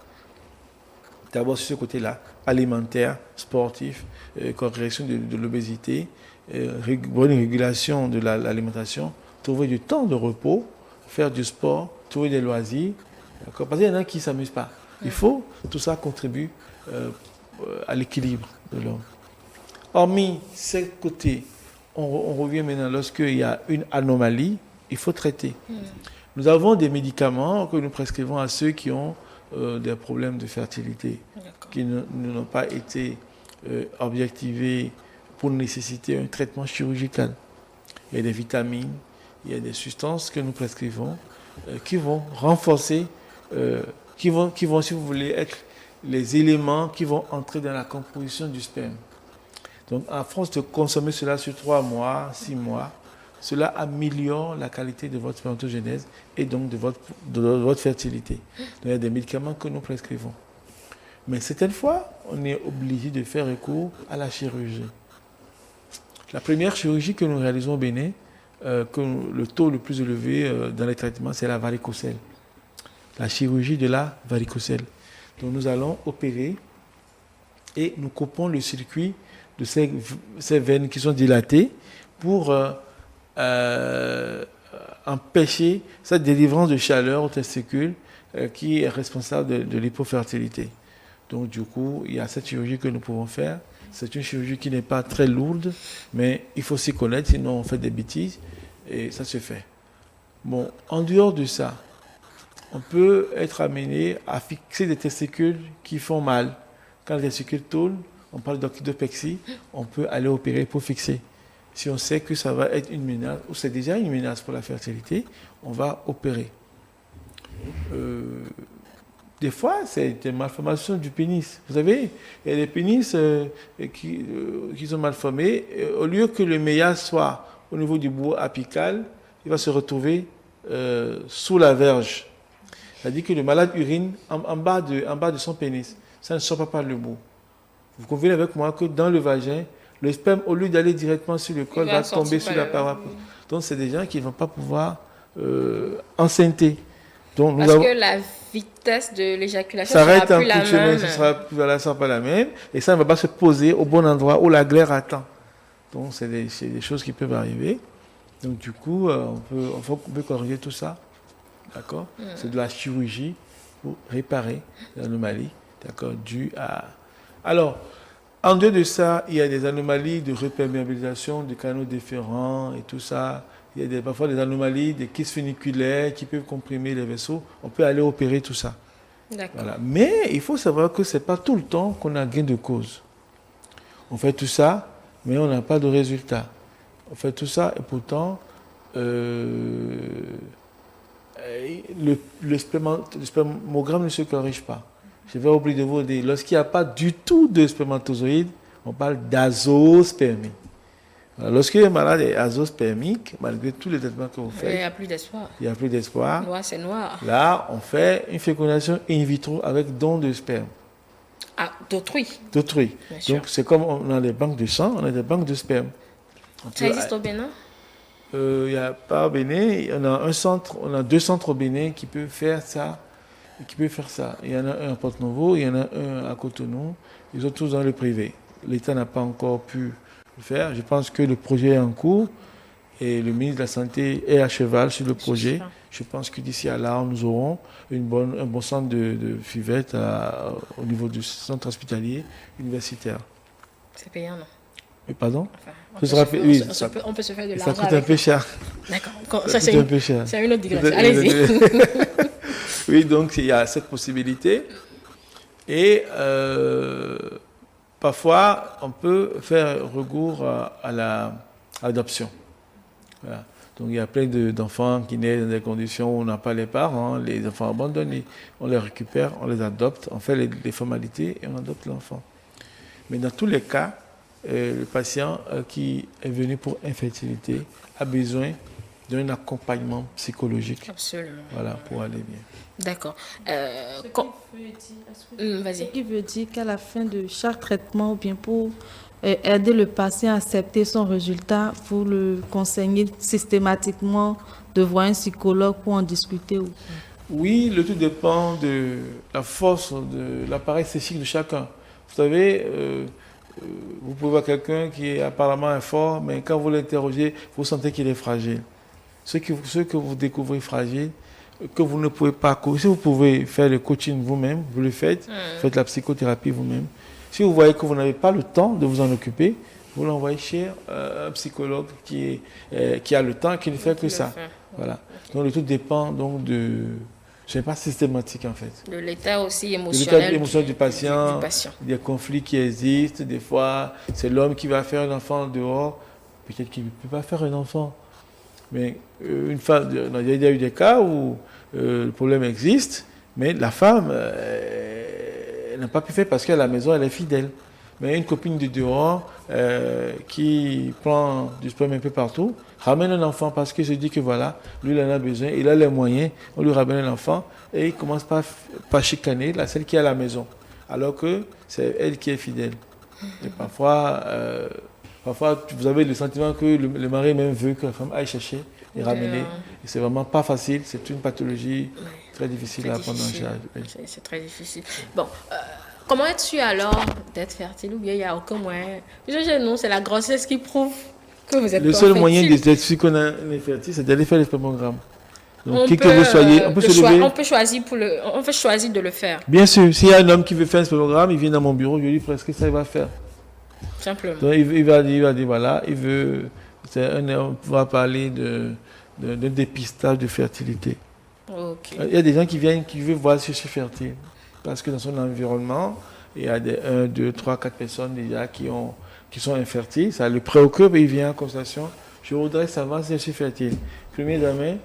D'abord, sur ce côté-là, alimentaire, sportif, correction de l'obésité, bonne régulation de l'alimentation, trouver du temps de repos, faire du sport, trouver des loisirs. Parce qu'il y en a qui ne s'amusent pas. Il faut, tout ça contribue à l'équilibre de l'homme. Hormis ces côtés, on revient maintenant lorsqu'il y a une anomalie, il faut traiter. Nous avons des médicaments que nous prescrivons à ceux qui ont des problèmes de fertilité, qui n'ont pas été objectivés pour nécessiter un traitement chirurgical. Il y a des vitamines, il y a des substances que nous prescrivons qui vont renforcer, qui vont, si vous voulez, être les éléments qui vont entrer dans la composition du sperme. Donc, à force de consommer cela sur 3 mois, 6 mois, cela améliore la qualité de votre spermatogénèse et donc de votre fertilité. Donc, il y a des médicaments que nous prescrivons. Mais certaines fois, on est obligé de faire recours à la chirurgie. La première chirurgie que nous réalisons au Bénin, que le taux le plus élevé dans les traitements, c'est la varicocèle. La chirurgie de la varicocèle. Donc nous allons opérer et nous coupons le circuit de ces veines qui sont dilatées pour empêcher cette délivrance de chaleur au testicule qui est responsable de l'hypofertilité. Donc du coup, il y a cette chirurgie que nous pouvons faire. C'est une chirurgie qui n'est pas très lourde, mais il faut s'y connaître, sinon on fait des bêtises et ça se fait. Bon, en dehors de ça, on peut être amené à fixer des testicules qui font mal. Quand les testicules tournent, on parle d'orchidopexie, on peut aller opérer pour fixer. Si on sait que ça va être une menace, ou c'est déjà une menace pour la fertilité, on va opérer. Des fois, c'est des malformations du pénis. Vous savez, il y a des pénis qui sont malformés. Au lieu que le méiage soit au niveau du bout apical, il va se retrouver sous la verge. C'est-à-dire que le malade urine en bas de son pénis. Ça ne sort pas par le bout. Vous convenez avec moi que dans le vagin, le sperme, au lieu d'aller directement sur le col, va tomber sur la paroi. Donc, c'est des gens qui ne vont pas pouvoir enceinte. Donc, parce que la vitesse de l'éjaculation sera plus la même. Ça sera pas la même. Et ça ne va pas se poser au bon endroit où la glaire attend. Donc, c'est des choses qui peuvent arriver. Donc, du coup, on peut corriger tout ça. D'accord ? C'est de la chirurgie pour réparer l'anomalie, d'accord, due à... Alors, en dehors de ça, il y a des anomalies de reperméabilisation des canaux déférents et tout ça. Il y a parfois des anomalies, des kystes funiculaires qui peuvent comprimer les vaisseaux. On peut aller opérer tout ça. D'accord. Voilà. Mais il faut savoir que ce n'est pas tout le temps qu'on a gain de cause. On fait tout ça, mais on n'a pas de résultat. On fait tout ça et pourtant... le spermogramme ne se corrige pas. Je vais oublier de vous dire, lorsqu'il n'y a pas du tout de spermatozoïdes, on parle d'azospermie. Lorsqu'un malade est azospermique, malgré tous les traitements que vous faites, il n'y a plus d'espoir. Il n'y a plus d'espoir. Noir, c'est noir. Là, on fait une fécondation in vitro avec don de sperme. Ah, d'autrui. D'autrui. Donc, c'est comme on a des banques de sang, on a des banques de sperme. Ça existe au Bénin? Il n'y a pas au Bénin, on a 2 centres au Bénin qui peuvent faire ça. Il y en a un à Porto-Novo, il y en a un à Cotonou. Ils sont tous dans le privé. L'État n'a pas encore pu le faire. Je pense que le projet est en cours et le ministre de la Santé est à cheval sur le projet. Je pense que d'ici à là, nous aurons un bon centre de FIVET au niveau du centre hospitalier universitaire. C'est payant, non? Pardon? Enfin, on peut se faire de l'argent. Ça coûte un peu cher. D'accord. Ça, c'est une autre digression. Allez-y. Oui, donc il y a cette possibilité. Et parfois, on peut faire recours à l'adoption. Voilà. Donc il y a plein d'enfants qui naissent dans des conditions où on n'a pas les parents, les enfants abandonnés. On les récupère, on les adopte, on fait les formalités et on adopte l'enfant. Mais dans tous les cas, le patient qui est venu pour infertilité a besoin d'un accompagnement psychologique. Absolument. Voilà, pour aller bien. D'accord. Vas-y. Ce qui veut dire qu'à la fin de chaque traitement, ou bien pour aider le patient à accepter son résultat, vous le conseillez systématiquement de voir un psychologue pour en discuter. Oui, le tout dépend de la force de l'appareil psychique de chacun. Vous savez, vous pouvez voir quelqu'un qui est apparemment fort, mais quand vous l'interrogez, vous sentez qu'il est fragile. Ceux que vous découvrez fragiles, que vous ne pouvez pas... Si vous pouvez faire le coaching vous-même, vous le faites, faites la psychothérapie vous-même. Si vous voyez que vous n'avez pas le temps de vous en occuper, vous l'envoyez chez un psychologue qui a le temps et qui ne fait que ça. Voilà. Okay. Donc le tout dépend donc je ne sais pas, systématique en fait. De l'état aussi émotionnel. De l'état émotionnel du patient, des conflits qui existent. Des fois, c'est l'homme qui va faire un enfant dehors. Peut-être qu'il ne peut pas faire un enfant. Mais une femme, il y a eu des cas où le problème existe, mais la femme, elle n'a pas pu faire parce qu'à la maison, elle est fidèle. Mais une copine de dehors qui prend du sperme un peu partout, ramène un enfant parce qu'il se dit que voilà, lui il en a besoin, il a les moyens, on lui ramène un enfant et il commence par chicaner celle qui est à la maison, alors que c'est elle qui est fidèle. Et parfois, vous avez le sentiment que le mari même veut que la femme aille chercher et ramener. Et c'est vraiment pas facile, c'est une pathologie très difficile à prendre en charge. C'est très difficile. Bon. Comment es-tu alors d'être fertile ou bien il n'y a aucun moyen? Chez nous, c'est la grossesse qui prouve que vous êtes Le seul moyen d'être sûr qu'on est fertile, c'est d'aller faire le spermogramme. Donc, qui que vous soyez, on peut choisir de le faire. Bien sûr, s'il y a un homme qui veut faire un spermogramme, il vient dans mon bureau, je lui dis presque ça, il va faire. Simplement. Donc, il va dire, voilà, on va parler d'un dépistage de fertilité. Okay. Il y a des gens qui viennent, qui veulent voir si je suis fertile. Parce que dans son environnement, il y a 1, 2, 3, 4 personnes déjà qui sont infertiles. Ça le préoccupe et il vient en consultation. Je voudrais savoir si je suis fertile. Premier examen,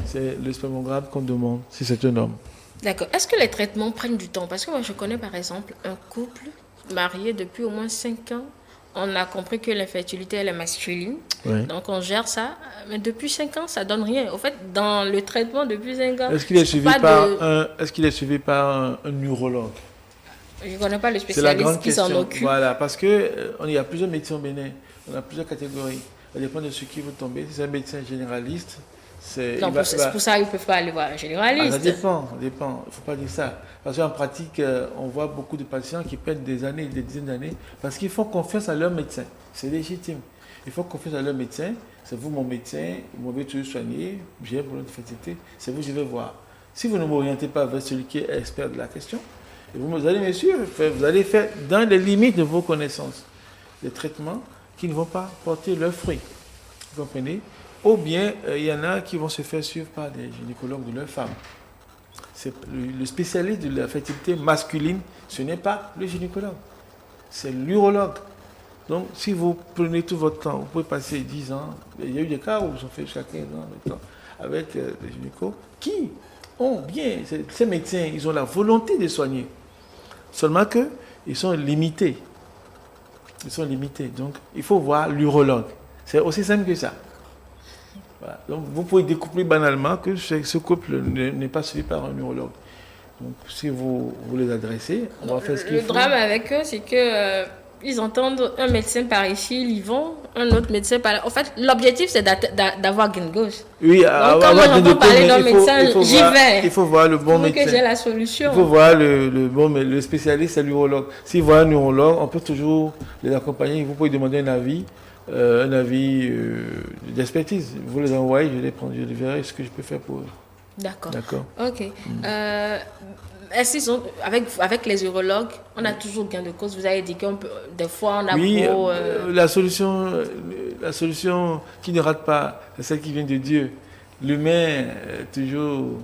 c'est le spermogramme qu'on demande, si c'est un homme. D'accord. Est-ce que les traitements prennent du temps? Parce que moi, je connais par exemple un couple marié depuis au moins 5 ans. On a compris que l'infertilité, elle est masculine. Oui. Donc, on gère ça. Mais depuis 5 ans, ça ne donne rien. Au fait, dans le traitement, depuis 5 ans... Est-ce qu'il est suivi par un neurologue? Je ne connais pas le spécialiste qui s'en occupe. Voilà, parce qu'il y a plusieurs médecins au Bénin. On a plusieurs catégories. Ça dépend de ce qui vous tomber. Si c'est un médecin généraliste... C'est pour ça qu'ils ne peuvent pas aller voir un généraliste. Ça dépend. Il ne faut pas dire ça. Parce qu'en pratique, on voit beaucoup de patients qui perdent des années, des dizaines d'années, parce qu'ils font confiance à leur médecin. C'est légitime. Ils font confiance à leur médecin. C'est vous mon médecin, vous m'avez toujours soigné, j'ai un problème de fertilité, c'est vous que je vais voir. Si vous ne m'orientez pas vers celui qui est expert de la question, vous allez, bien sûr, vous allez faire dans les limites de vos connaissances des traitements qui ne vont pas porter leurs fruits. Vous comprenez? Ou bien, il y en a qui vont se faire suivre par des gynécologues de leurs femmes. C'est le spécialiste de la fertilité masculine, ce n'est pas le gynécologue, c'est l'urologue. Donc, si vous prenez tout votre temps, vous pouvez passer 10 ans. Il y a eu des cas où ils ont fait jusqu'à 15 ans maintenant, avec des gynécos qui ont bien, ces médecins, ils ont la volonté de soigner. Seulement qu'ils sont limités. Ils sont limités. Donc, il faut voir l'urologue. C'est aussi simple que ça. Voilà. Donc, vous pouvez découpler banalement que ce couple n'est pas suivi par un neurologue. Donc, si vous les adressez, on va faire ce qu'il faut. Le drame avec eux, c'est que ils entendent un médecin par ici, ils y vont, un autre médecin par là. En fait, l'objectif, c'est d'avoir gain de gauche. Oui, donc, quand moi j'entends parler d'un médecin, j'y vais. Il faut voir le bon médecin. Il faut que j'ai la solution. Il faut voir le spécialiste, c'est l'urologue. S'il voit un neurologue, on peut toujours les accompagner. Vous pouvez demander un avis d'expertise. Vous les envoyez, je les prends, je verrai ce que je peux faire pour eux. D'accord. Ok. Est-ce avec les urologues, on a toujours gain de cause? Vous avez dit que des fois, on a beau... la solution qui ne rate pas, c'est celle qui vient de Dieu. L'humain, toujours,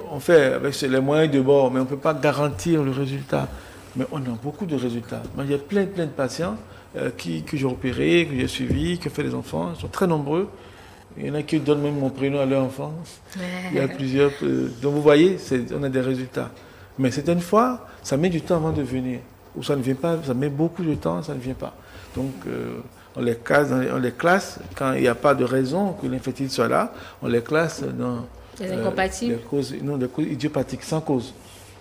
on fait avec les moyens de bord, mais on ne peut pas garantir le résultat. Mais on a beaucoup de résultats. Moi, il y a plein de patients que j'ai opérés, que j'ai suivis, qui ont fait des enfants. Ils sont très nombreux. Il y en a qui donnent même mon prénom à leur enfant. Il y a plusieurs. Donc vous voyez, on a des résultats. Mais certaines fois, ça met du temps avant de venir. Ou ça ne vient pas, ça met beaucoup de temps, ça ne vient pas. Donc on les classe quand il n'y a pas de raison que l'infertilité soit là, on les classe dans les incompatibles. Des causes idiopathiques, sans cause.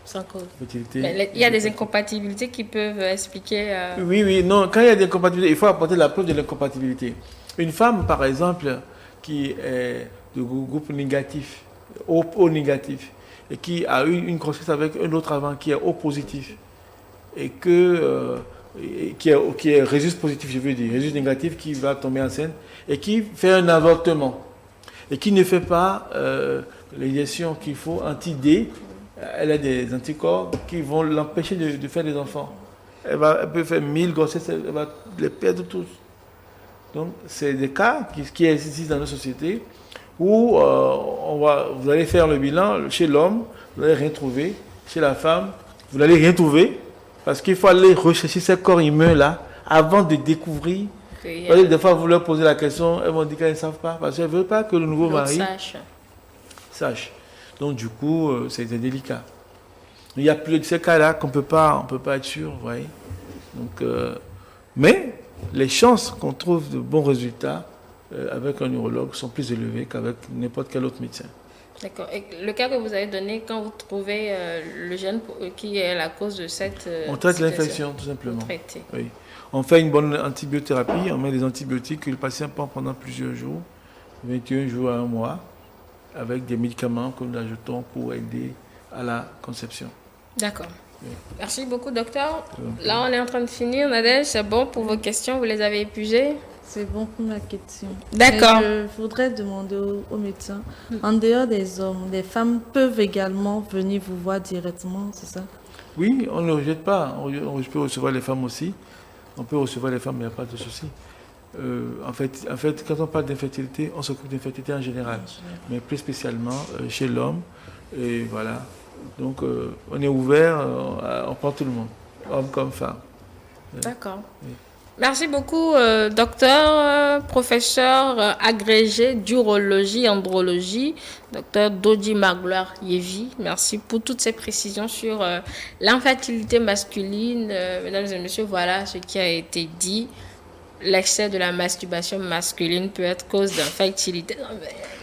Sans cause. Mais il y a des incompatibilités qui peuvent expliquer... Oui, non. Quand il y a des incompatibilités, il faut apporter la preuve de l'incompatibilité. Une femme, par exemple, qui est de groupe négatif, O négatif, et qui a eu une grossesse avec un autre avant qui est O positif, et qui est résus positif, je veux dire, résus négatif, qui va tomber enceinte, et qui fait un avortement, et qui ne fait pas l'injection qu'il faut, anti-D, elle a des anticorps qui vont l'empêcher de faire des enfants. elle peut faire 1000 grossesses, elle va les perdre tous. Donc, c'est des cas qui existent dans nos sociétés où vous allez faire le bilan chez l'homme, vous n'allez rien trouver. Chez la femme, vous n'allez rien trouver parce qu'il faut aller rechercher ces corps humains-là avant de découvrir. Des fois, vous leur posez la question, elles vont dire qu'elles ne savent pas parce qu'elles ne veulent pas que le nouveau mari sache. Donc, du coup, c'est délicat. Il y a plus de ces cas-là qu'on ne peut pas être sûr, vous voyez. Donc, mais les chances qu'on trouve de bons résultats avec un neurologue sont plus élevées qu'avec n'importe quel autre médecin. D'accord. Et le cas que vous avez donné, quand vous trouvez le gène qui est la cause de cette... on traite l'infection, tout simplement. Oui. On fait une bonne antibiothérapie, on met des antibiotiques que le patient prend pendant plusieurs jours, 21 jours à un mois, avec des médicaments que nous ajoutons pour aider à la conception. D'accord. Oui. Merci beaucoup, docteur. Là, on est en train de finir. Nadège, c'est bon pour vos questions? Vous les avez épuisées? C'est bon pour ma question. D'accord. Je voudrais demander aux médecins, en dehors des hommes, les femmes peuvent également venir vous voir directement, c'est ça? Oui, on ne rejette pas. On peut recevoir les femmes aussi. On peut recevoir les femmes, il n'y a pas de souci. En fait, quand on parle d'infertilité, on s'occupe d'infertilité en général, mais plus spécialement chez l'homme. Et voilà. Donc, on est ouvert, on prend tout le monde, homme comme femme. D'accord. Oui. Merci beaucoup, docteur, professeur agrégé d'urologie, andrologie, docteur Dodi Magloire Yevi. Merci pour toutes ces précisions sur l'infertilité masculine. Mesdames et messieurs, voilà ce qui a été dit. L'excès de la masturbation masculine peut être cause d'infertilité.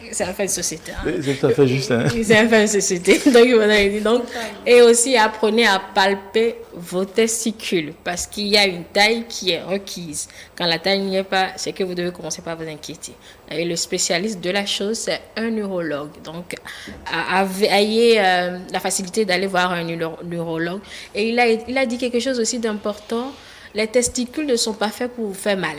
C'est un fait de société. Hein. C'est tout à fait juste. Hein. C'est un fait de société. Donc, et aussi, apprenez à palper vos testicules parce qu'il y a une taille qui est requise. Quand la taille n'y est pas, c'est que vous devez commencer par vous inquiéter. Et le spécialiste de la chose, c'est un neurologue. Donc, ayez la facilité d'aller voir un neurologue. Et il a dit quelque chose aussi d'important. Les testicules ne sont pas faits pour vous faire mal.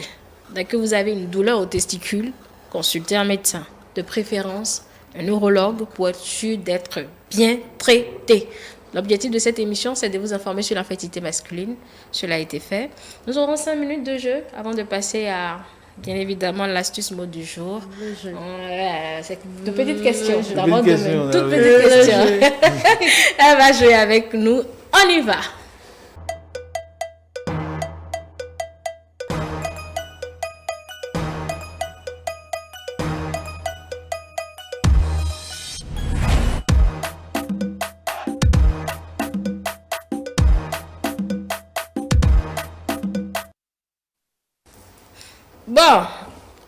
Dès que vous avez une douleur aux testicules, consultez un médecin. De préférence, un neurologue pour être sûr d'être bien traité. L'objectif de cette émission, c'est de vous informer sur l'infertilité masculine. Cela a été fait. Nous aurons 5 minutes de jeu avant de passer à, bien évidemment, l'astuce mot du jour. C'est de petites questions. Toute petite question. Elle va jouer avec nous. On y va. Bon,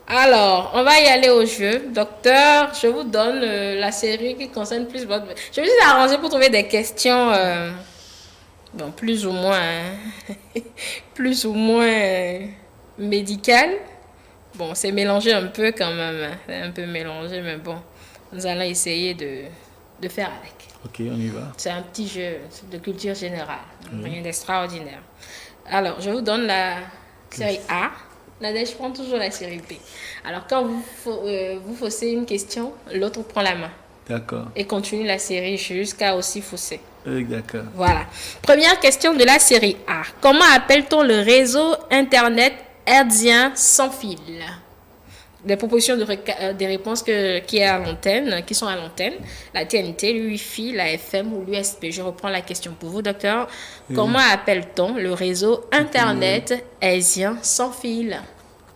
alors, on va y aller au jeu. Docteur, je vous donne la série qui concerne plus votre... Je me suis arrangée pour trouver des questions, bon, plus ou moins médicales. Bon, c'est mélangé un peu quand même. Hein. C'est un peu mélangé, mais bon, nous allons essayer de faire avec. Ok, on y va. C'est un petit jeu de culture générale, rien d'extraordinaire. Alors, je vous donne la série A. Nadège prend toujours la série B. Alors, quand vous faussez une question, l'autre prend la main. D'accord. Et continue la série jusqu'à aussi fausser. D'accord. Voilà. Première question de la série A. Comment appelle-t-on le réseau Internet hertzien sans fil? Des propositions des réponses qui sont à l'antenne. La TNT, le Wi-Fi, la FM ou l'USB. Je reprends la question pour vous, docteur. Comment appelle-t-on le réseau Internet hertzien sans fil?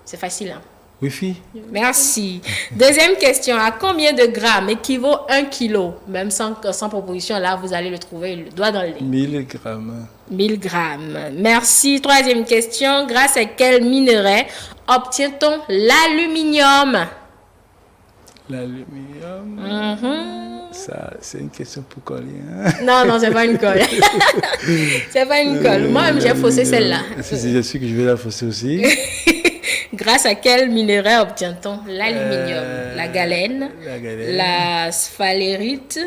C'est facile, hein? Wi-Fi. Merci. Deuxième question. À combien de grammes équivaut 1 kilo? Même sans proposition, là, vous allez le trouver le doigt dans le nez. 1000 grammes. 1000 grammes. Merci. Troisième question. Grâce à quel minerai obtient-on l'aluminium? L'aluminium. Ça, c'est une question pour coller. Hein? Non, c'est pas une colle. C'est pas une colle. Moi-même, j'ai faussé celle-là. Je suis que je vais la fausser aussi. Grâce à quel minerai obtient-on l'aluminium? La galène, la sphalérite,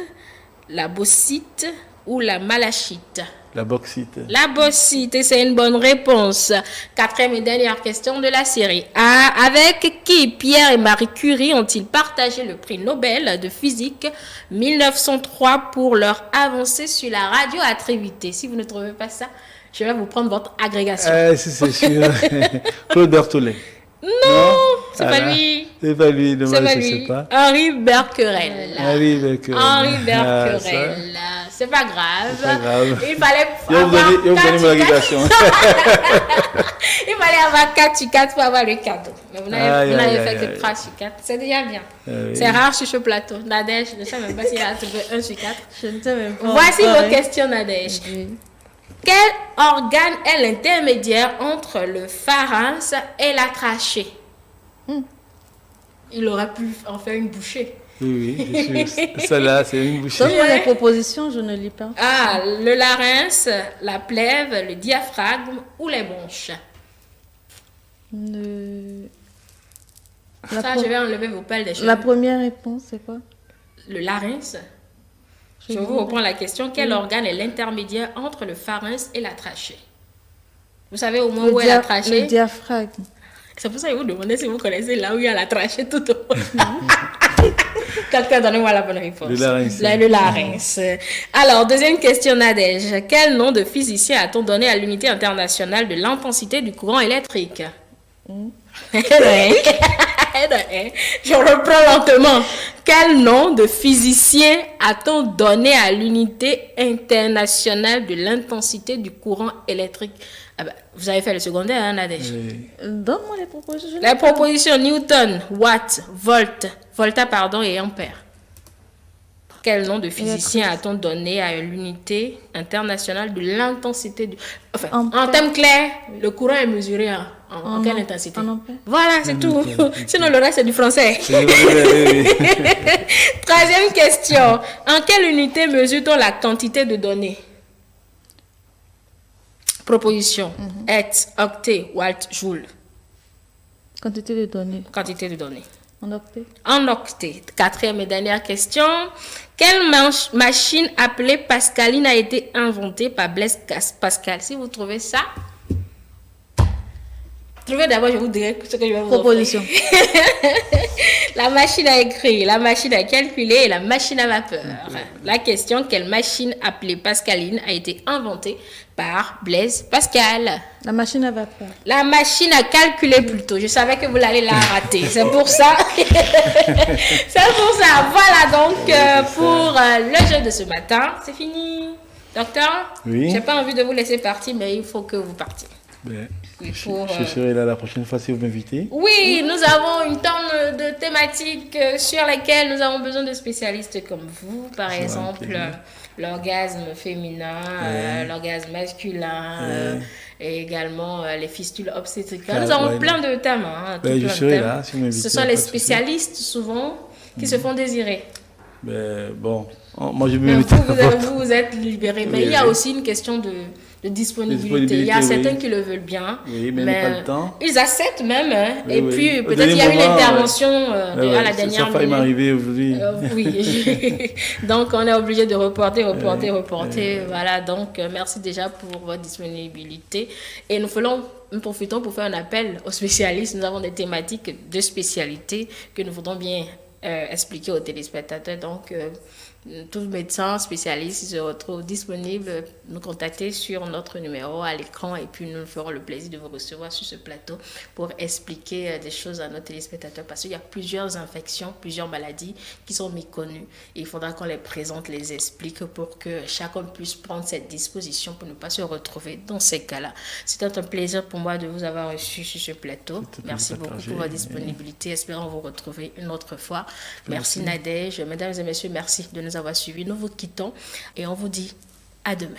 la bauxite ou la malachite? La bauxite. La bauxite, et c'est une bonne réponse. Quatrième et dernière question de la série A. Avec qui Pierre et Marie Curie ont-ils partagé le prix Nobel de physique 1903 pour leur avancée sur la radioactivité? Si vous ne trouvez pas ça, je vais vous prendre votre agrégation. C'est sûr. Claude Berthollet. Non, c'est pas lui. C'est pas lui, dommage, C'est pas je lui. sais pas. Henri Becquerel. Henri Becquerel. Henri Becquerel. C'est pas grave. C'est pas grave. Il fallait Je vais vous donner mon agrégation. Il fallait avoir 4 sur 4 pour avoir le cadeau. Mais vous n'avez fait que 3 sur 4. C'est déjà bien. C'est rare sur ce plateau. Nadège, je ne sais même pas s'il a trouvé 1 sur 4. Je ne sais même pas. Voici vos questions, Nadège. Oui. Quel organe est l'intermédiaire entre le pharynx et la trachée? Il aurait pu en faire une bouchée. Oui, je suis. Celle-là, c'est une bouchée. Donne-moi les propositions, je ne lis pas. Ah, le larynx, la plèvre, le diaphragme ou les bronches? Ça, je vais enlever vos pelles des cheveux. La première réponse, c'est quoi? Le larynx. Je vous reprends la question. Quel organe est l'intermédiaire entre le pharynx et la trachée? Vous savez au moins où est la trachée? Le diaphragme. C'est pour ça que je vous demandez si vous connaissez là où il y a la trachée tout au fond. Quelqu'un, donnez-moi la bonne réponse. Le larynx. Le larynx. Alors, deuxième question, Nadège. Quel nom de physicien a-t-on donné à l'unité internationale de l'intensité du courant électrique? Je reprends lentement. Quel nom de physicien a-t-on donné à l'unité internationale de l'intensité du courant électrique? Ah bah, vous avez fait le secondaire, hein, Nadège? Donne-moi les propositions. Les propositions Newton, Watt, Volta et Ampère. Quel nom de physicien a-t-on donné à l'unité internationale de l'intensité du... Enfin, en termes clairs, le courant est mesuré en quelle intensité? En ampère. Voilà, c'est tout. Sinon, le reste, c'est du français. Troisième question. En quelle unité mesure-t-on la quantité de données? Proposition. Hertz, octet, watt, joule. Quantité de données. Quantité de données. En octet. En octet. Quatrième et dernière question. Quelle machine appelée Pascaline a été inventée par Blaise Pascal? Si vous trouvez ça, trouvez d'abord, je vous dirai ce que je vais vous Proposition. La machine à écrire, la machine à calculer et la machine à vapeur. La question, quelle machine appelée Pascaline a été inventée par Blaise Pascal? La machine à vapeur. La machine à calculer plutôt. Je savais que vous allez la rater. C'est pour ça. C'est pour ça. Voilà donc pour le jeu de ce matin. C'est fini. Docteur, oui. J'ai pas envie de vous laisser partir, mais il faut que vous partiez. Je serai là la prochaine fois si vous m'invitez. Oui, nous avons une tonne de thématiques sur lesquelles nous avons besoin de spécialistes comme vous. Par exemple, l'orgasme féminin, l'orgasme masculin, et également les fistules obstétricales. Nous avons plein de thèmes. Je serai là si vous m'invitez. Ce sont les spécialistes souvent qui se font désirer. Bon, moi je m'invite. Vous êtes libéré. Mais il y a aussi une question de disponibilité. Il y a certains qui le veulent bien, mais pas le temps. Ils acceptent même. Et puis, peut-être il y a une intervention à la dernière minute. Ça va m'arriver aujourd'hui. Oui. Donc, on est obligé de reporter. Voilà. Donc, merci déjà pour votre disponibilité. Et nous profitons pour faire un appel aux spécialistes. Nous avons des thématiques de spécialité que nous voudrons bien expliquer aux téléspectateurs. Donc, tous les médecins spécialistes se retrouvent disponibles, nous contacter sur notre numéro à l'écran et puis nous ferons le plaisir de vous recevoir sur ce plateau pour expliquer des choses à nos téléspectateurs parce qu'il y a plusieurs infections, plusieurs maladies qui sont méconnues et il faudra qu'on les présente, les explique pour que chacun puisse prendre cette disposition pour ne pas se retrouver dans ces cas-là. C'était un plaisir pour moi de vous avoir reçu sur ce plateau. Merci beaucoup pour votre disponibilité. Espérons vous retrouver une autre fois. Merci Nadège. Mesdames et messieurs, merci de nous avoir suivis. Nous vous quittons et on vous dit à demain.